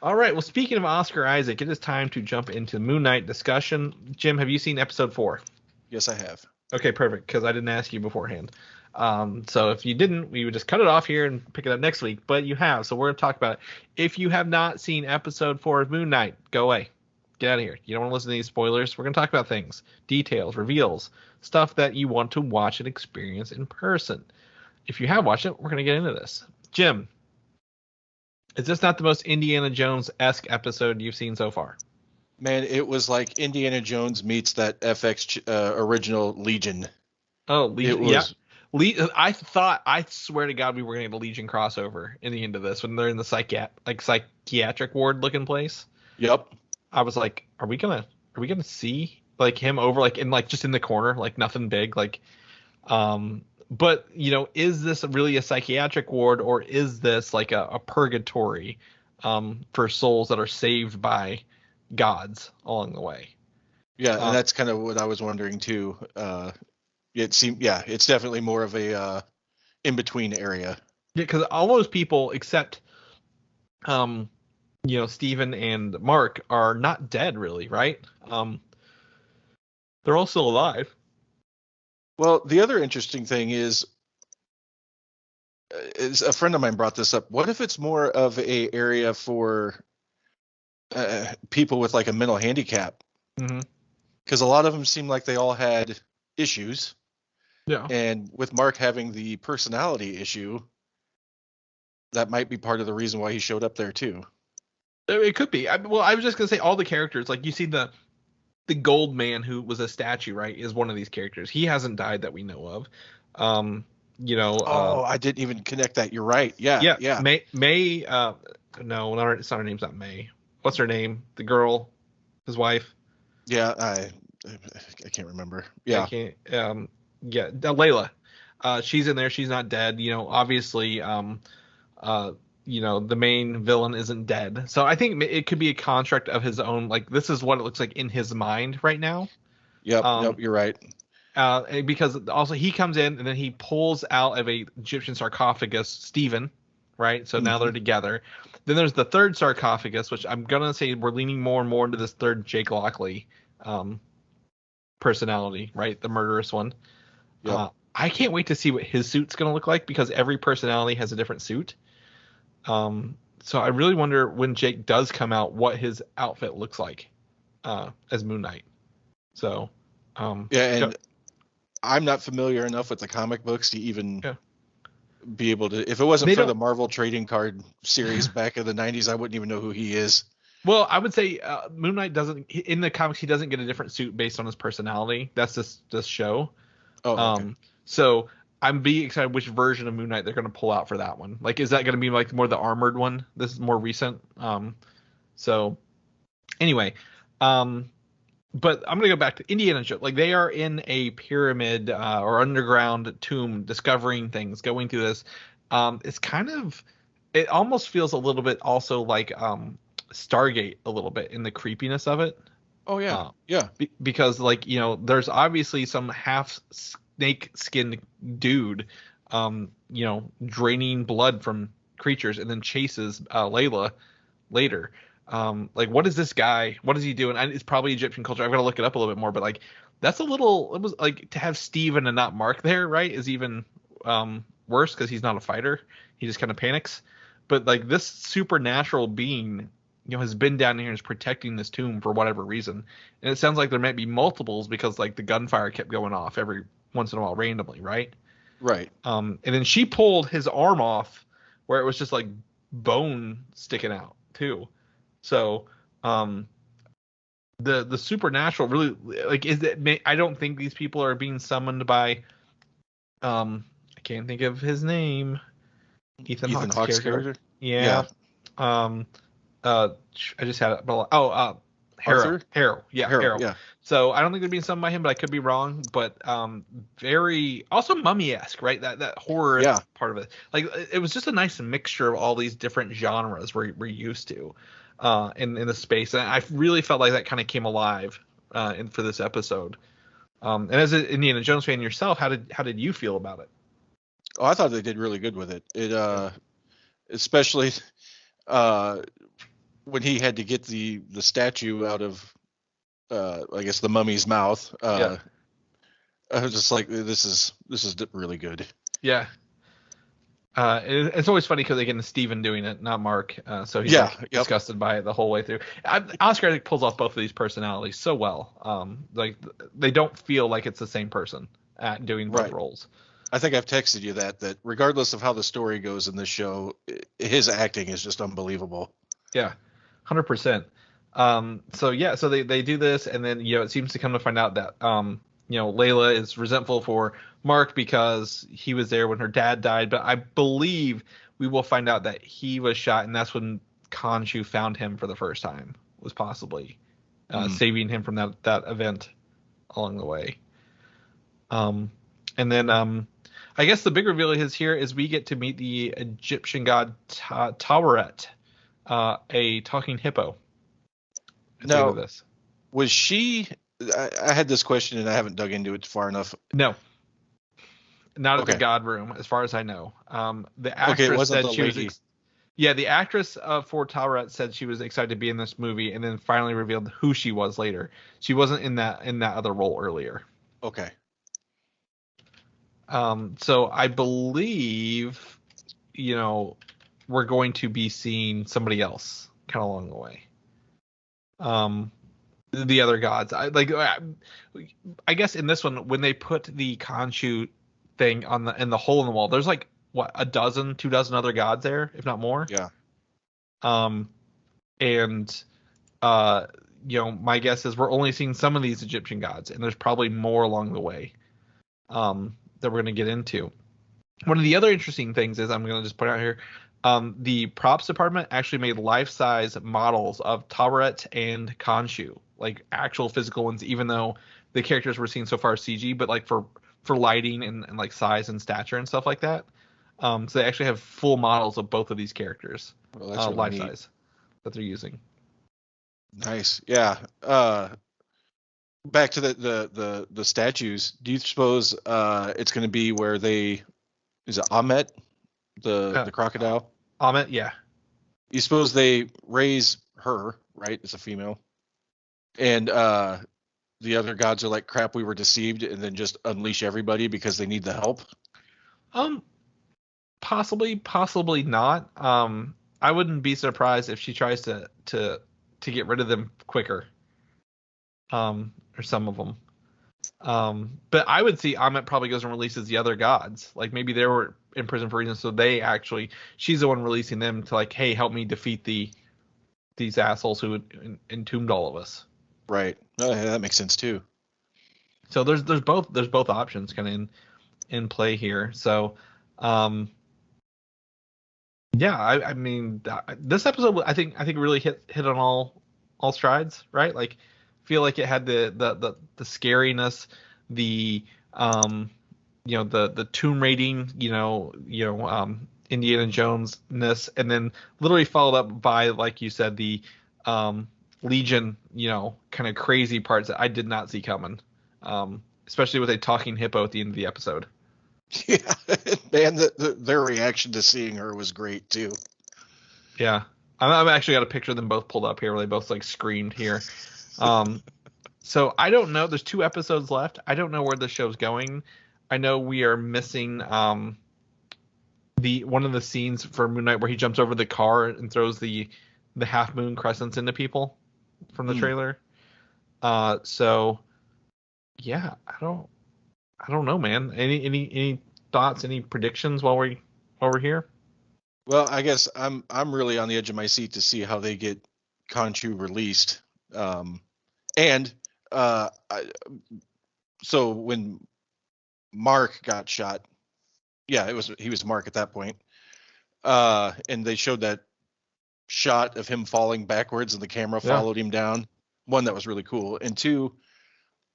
All right. Well, speaking of Oscar Isaac, it is time to jump into Moon Knight discussion. Jim, have you seen episode 4? Yes, I have. Okay, perfect. Because I didn't ask you beforehand. So if you didn't, we would just cut it off here and pick it up next week. But you have, so we're going to talk about it. If you have not seen episode 4 of Moon Knight, go away. Get out of here. You don't want to listen to these spoilers. We're going to talk about things, details, reveals, stuff that you want to watch and experience in person. If you have watched it, we're going to get into this. Jim, is this not the most Indiana Jones-esque episode you've seen so far? Man, it was like Indiana Jones meets that FX original Legion. Oh, Legion, yeah. I swear to God, we were going to get a Legion crossover in the end of this when they're in the psychiatric ward looking place. Yep. I was like, are we gonna see like him over like in like just in the corner, like nothing big, like but is this really a psychiatric ward or is this like a purgatory for souls that are saved by gods along the way? Yeah, and that's kind of what I was wondering too. It seemed, it's definitely more of a in between area. Yeah, because all those people except Stephen and Mark are not dead really, right? They're all still alive. Well, the other interesting thing is a friend of mine brought this up. What if it's more of a area for people with like a mental handicap? Mm-hmm. Because a lot of them seem like they all had issues. Yeah. And with Mark having the personality issue, that might be part of the reason why he showed up there too. It could be. I was just gonna say all the characters. Like you see the gold man who was a statue, right? Is one of these characters. He hasn't died that we know of. I didn't even connect that. You're right. Yeah. May. No, it's not her name's not May. What's her name? The girl, his wife. Yeah, I can't remember. Yeah. Layla. She's in there. She's not dead. Obviously. The main villain isn't dead. So I think it could be a construct of his own. Like this is what it looks like in his mind right now. Yep, you're right. Because also he comes in and then he pulls out of a Egyptian sarcophagus Stephen, right? So now they're together. Then there's the third sarcophagus, which I'm gonna say we're leaning more and more into this third Jake Lockley personality, right? The murderous one. Yep. I can't wait to see what his suit's gonna look like because every personality has a different suit. So I really wonder when Jake does come out what his outfit looks like as Moon Knight. So and I'm not familiar enough with the comic books to even be able to. If it wasn't for the Marvel trading card series back in the 90s, I wouldn't even know who he is. Well, I would say Moon Knight doesn't in the comics. He doesn't get a different suit based on his personality. That's this show. Oh, okay. So I'm being excited which version of Moon Knight they're going to pull out for that one. Like, is that going to be like more the armored one? This is more recent. So anyway, but I'm going to go back to Indiana Jones. Like, they are in a pyramid or underground tomb discovering things, going through this. It's kind of, it almost feels a little bit also like Stargate a little bit in the creepiness of it. Oh, yeah. Yeah. Because, like, you know, there's obviously some half snake skinned dude, you know, draining blood from creatures and then chases Layla later. Like, what is this guy? What is he doing? It's probably Egyptian culture. I've got to look it up a little bit more, but like, that's a little, it was like to have Steven and not Mark there, right? Is even worse because he's not a fighter. He just kind of panics. But like, this supernatural being, you know, has been down here and is protecting this tomb for whatever reason. And it sounds like there might be multiples because like the gunfire kept going off every once in a while randomly, right? Right. And then she pulled his arm off where it was just like bone sticking out too. So the supernatural really, like, is it, I don't think these people are being summoned by I can't think of his name. Ethan Hawke's character. Yeah. I just had it. Harrow. Yeah. So I don't think they're being summoned by him, but I could be wrong. But very also mummy-esque, right? That horror part of it. Like, it was just a nice mixture of all these different genres we're used to in the space, and I really felt like that kind of came alive for this episode. And as an Indiana Jones fan yourself, how did you feel about it? Oh, I thought they did really good with it. It especially when he had to get the statue out of I guess the mummy's mouth. I was just like, this is really good. Yeah. It's always funny because again, it's Steven doing it, not Mark. So he's disgusted by it the whole way through. Oscar, I think, pulls off both of these personalities so well. Like, they don't feel like it's the same person at doing both roles. I think I've texted you that regardless of how the story goes in this show, his acting is just unbelievable. Yeah, 100%. So they do this, and then, you know, it seems to come to find out that you know, Layla is resentful for Mark because he was there when her dad died, but I believe we will find out that he was shot, and that's when Khonshu found him for the first time, was possibly saving him from that event along the way. And then I guess the big reveal here is we get to meet the Egyptian god Taweret, a talking hippo. Now, this was she? I had this question and I haven't dug into it far enough. No, not at the God Room, as far as I know. The actress said she was. The actress for Taweret said she was excited to be in this movie, and then finally revealed who she was later. She wasn't in that other role earlier. Okay. So I believe, you know, we're going to be seeing somebody else kind of along the way. The other gods, I guess in this one, when they put the Khonshu thing in the hole in the wall, there's like what, 2 dozen other gods there, if not more. Yeah. And you know, my guess is we're only seeing some of these Egyptian gods, and there's probably more along the way that we're going to get into. One of the other interesting things is, I'm going to just put out here, the props department actually made life-size models of Taweret and Khonshu, like actual physical ones, even though the characters we're seeing so far are CG, but like for lighting and like size and stature and stuff like that. So they actually have full models of both of these characters, really life-size, that they're using. Nice. Yeah. back to the statues. Do you suppose it's going to be where is it Ahmet, the crocodile? Ahmet, yeah. You suppose they raise her, right, as a female, and the other gods are like, crap, we were deceived, and then just unleash everybody because they need the help? Possibly not. I wouldn't be surprised if she tries to get rid of them quicker. Or some of them. But I would see Ahmet probably goes and releases the other gods. Like maybe they were in prison for reasons, so she's the one releasing them to like, hey, help me defeat these assholes who entombed all of us. Right. Yeah, that makes sense too. So there's both options kind of in play here. So, yeah, I mean this episode I think really hit on all strides, right? Like feel like it had the scariness, the the tomb raiding, Indiana Jones-ness, and then literally followed up by, like you said, the Legion, kind of crazy parts that I did not see coming. Especially with a talking hippo at the end of the episode. Yeah, man, their reaction to seeing her was great too. Yeah, I've actually got a picture of them both pulled up here where they both like screamed here. So I don't know. There's 2 episodes left. I don't know where the show's going. I know we are missing one of the scenes for Moon Knight where he jumps over the car and throws the half moon crescents into people from the trailer. So yeah, I don't know, man. Any thoughts? Any predictions while we're here? Well, I guess I'm really on the edge of my seat to see how they get Khonshu released. So when Mark got shot, yeah, he was Mark at that point. And they showed that shot of him falling backwards and the camera followed him down. One, that was really cool. And 2,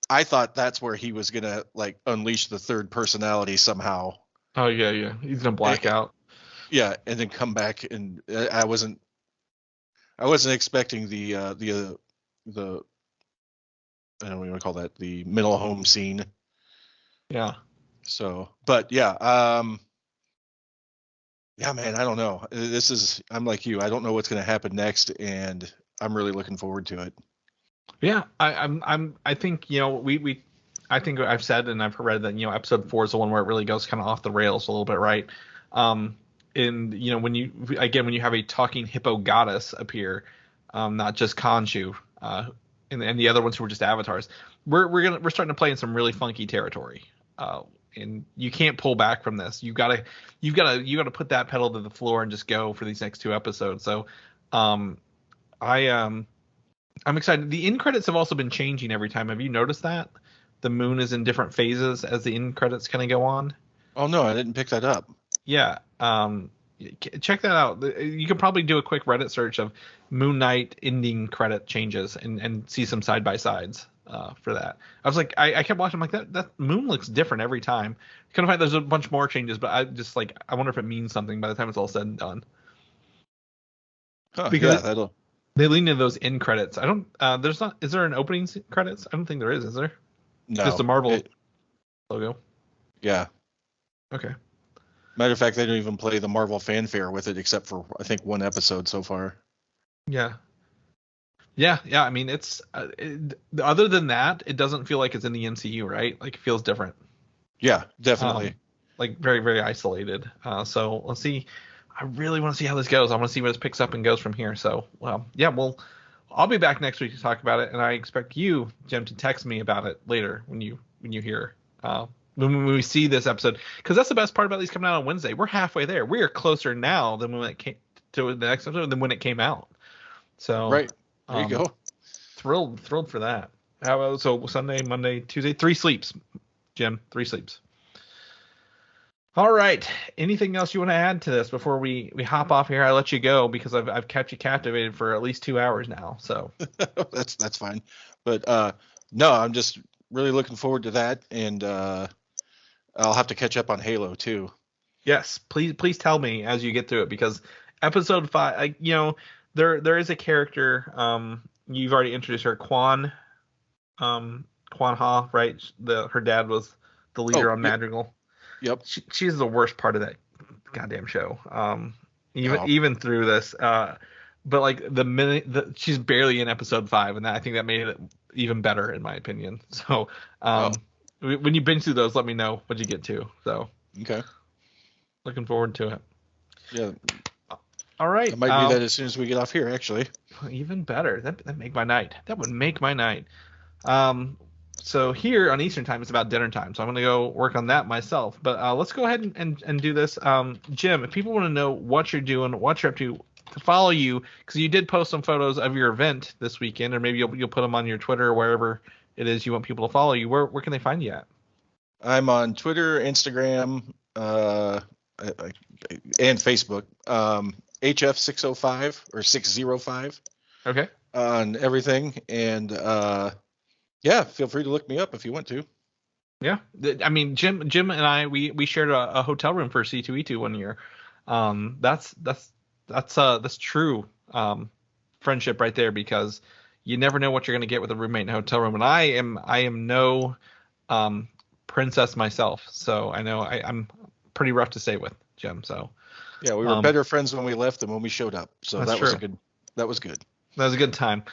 I thought that's where he was gonna like unleash the third personality somehow. Oh yeah. He's gonna black out. Yeah, and then come back, and I wasn't expecting the I don't know what you want to call that, the mental home scene. Yeah. So, but yeah, yeah, man, I don't know. I'm like you. I don't know what's going to happen next, and I'm really looking forward to it. Yeah, I think I think I've said and I've read that episode 4 is the one where it really goes kind of off the rails a little bit, right? And when you have a talking hippo goddess appear, not just Khonshu, and the other ones who were just avatars, we're starting to play in some really funky territory. And you can't pull back from this. You've got to put that pedal to the floor and just go for these next 2 episodes. So, I'm excited. The end credits have also been changing every time. Have you noticed that? The moon is in different phases as the end credits kind of go on. Oh no, I didn't pick that up. Yeah. Check that out. You can probably do a quick Reddit search of Moon Knight ending credit changes and see some side by sides for that. I was like, I kept watching, I'm like, that moon looks different every time. Couldn't find there's a bunch more changes, but I just like, I wonder if it means something by the time it's all said and done. Huh, because yeah, that'll. They lean into those end credits. I don't. Is there an opening credits? I don't think there is there? No. Just the Marvel logo. Yeah. Okay. Matter of fact, they don't even play the Marvel fanfare with it, except for I think 1 episode so far. Yeah. I mean, it's other than that, it doesn't feel like it's in the MCU, right? Like it feels different. Yeah, definitely. Like very, very isolated. So let's see. I really want to see how this goes. I want to see where this picks up and goes from here. So, yeah, I'll be back next week to talk about it, and I expect you, Jim, to text me about it later when you hear when we see this episode, because that's the best part about these coming out on Wednesday. We're halfway there. We are closer now than when it came to the next episode than when it came out. So right there you go. Thrilled for that. How about so Sunday, Monday, Tuesday, 3 sleeps, Jim, 3 sleeps. All right. Anything else you want to add to this before we hop off here? I let you go because I've kept you captivated for at least 2 hours now. So that's fine. But no, I'm just really looking forward to that, and I'll have to catch up on Halo too. Yes, please tell me as you get through it, because episode 5, there is a character you've already introduced her, Quan Kwan Ha, right? Her dad was the leader on Madrigal. Yep. She's the worst part of that goddamn show. Oh. Even through this, but like the minute she's barely in episode 5, and I think that made it even better in my opinion. So, when you binge through those, let me know what you get to. So, okay. Looking forward to it. Yeah. All right. I might do that as soon as we get off here, actually. Even better. That make my night. That would make my night. So here on Eastern time, it's about dinner time. So I'm going to go work on that myself. But let's go ahead and do this. Jim, if people want to know what you're doing, what you're up to follow you, because you did post some photos of your event this weekend, or maybe you'll put them on your Twitter or wherever it is you want people to follow you. Where can they find you at? I'm on Twitter, Instagram, and Facebook. HF605 or 605. Okay. On everything, and yeah, feel free to look me up if you want to. Yeah, I mean, Jim and I we shared a hotel room for C2E2 one year. That's true friendship right there, because you never know what you're going to get with a roommate in a hotel room. And I am no princess myself, so I know I'm pretty rough to stay with, Jim. So yeah, we were better friends when we left than when we showed up. So that was good. That was good. That was a good time.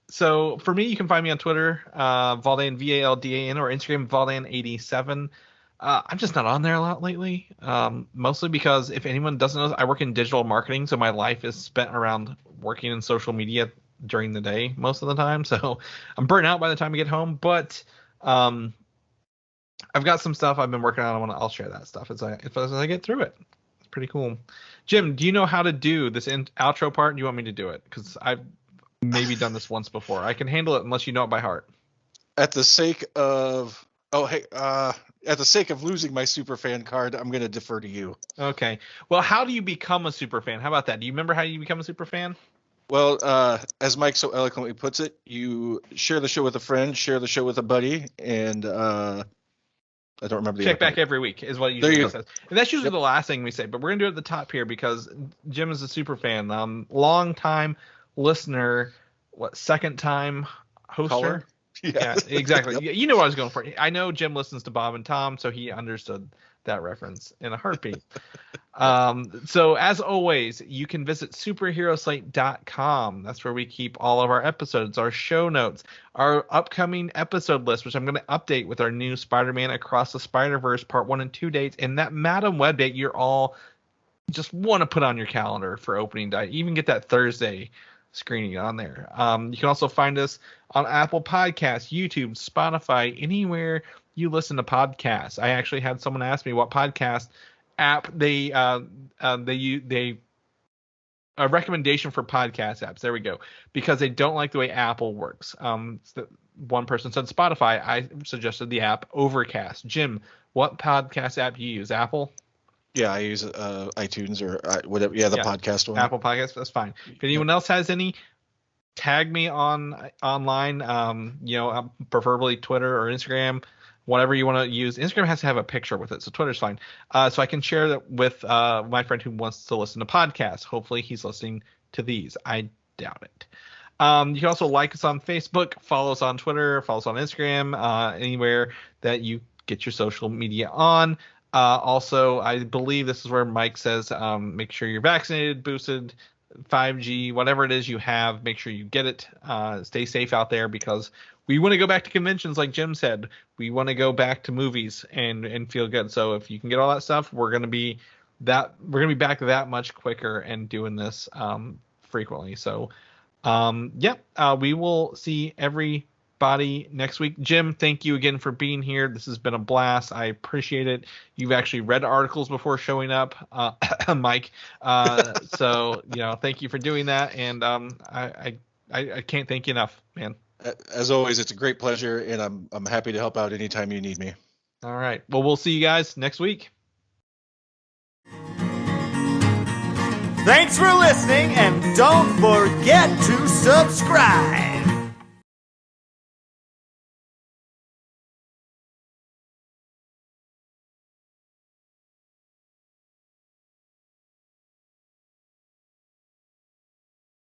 So for me, you can find me on Twitter, Valdan, VALDAN, or Instagram, Valdan87. I'm just not on there a lot lately, mostly because if anyone doesn't know, I work in digital marketing, so my life is spent around working in social media during the day most of the time. So I'm burnt out by the time I get home, but I've got some stuff I've been working on. I'll share that stuff as I get through it. It's pretty cool. Jim, do you know how to do this outro part? Do you want me to do it? Because I've maybe done this once before. I can handle it unless you know it by heart. At the sake of losing my Superfan card, I'm going to defer to you. Okay. Well, how do you become a Superfan? How about that? Do you remember how you become a Superfan? Well, as Mike so eloquently puts it, you share the show with a friend, share the show with a buddy, and I don't remember the check back every week is what it usually says. And that's usually the last thing we say, but we're going to do it at the top here because Jim is a Superfan. Long time listener, second time hoster? Caller? Yeah, exactly. Yep. You know what I was going for. I know Jim listens to Bob and Tom, so he understood that reference in a heartbeat. So as always, you can visit superheroslate.com. That's where we keep all of our episodes, our show notes, our upcoming episode list, which I'm going to update with our new Spider-Man Across the Spider-Verse Part 1 and 2 dates, and that Madam Web date you're all just want to put on your calendar for opening night. Even get that Thursday screening on there. You can also find us on Apple Podcasts, YouTube, Spotify, anywhere you listen to podcasts. I actually had someone ask me what podcast app they a recommendation for podcast apps. There we go. Because they don't like the way Apple works. One person said Spotify. I suggested the app Overcast. Jim, what podcast app do you use? Apple? Yeah, I use iTunes or whatever. Yeah, the podcast one. Apple Podcast. That's fine. If anyone else has any, tag me online. Preferably Twitter or Instagram, whatever you want to use. Instagram has to have a picture with it, so Twitter's fine. So I can share that with my friend who wants to listen to podcasts. Hopefully, he's listening to these. I doubt it. You can also like us on Facebook, follow us on Twitter, follow us on Instagram, anywhere that you get your social media on. Also, I believe this is where Mike says, make sure you're vaccinated, boosted, 5G, whatever it is you have, make sure you get it. Stay safe out there because we want to go back to conventions like Jim said. We want to go back to movies and feel good. So if you can get all that stuff, we're going to be back that much quicker and doing this frequently. So we will see everybody next week. Jim, thank you again for being here. This has been a blast. I appreciate it. You've actually read articles before showing up, Mike. So thank you for doing that. And I can't thank you enough, man. As always, it's a great pleasure, and I'm happy to help out anytime you need me. All right. Well, we'll see you guys next week. Thanks for listening, and don't forget to subscribe.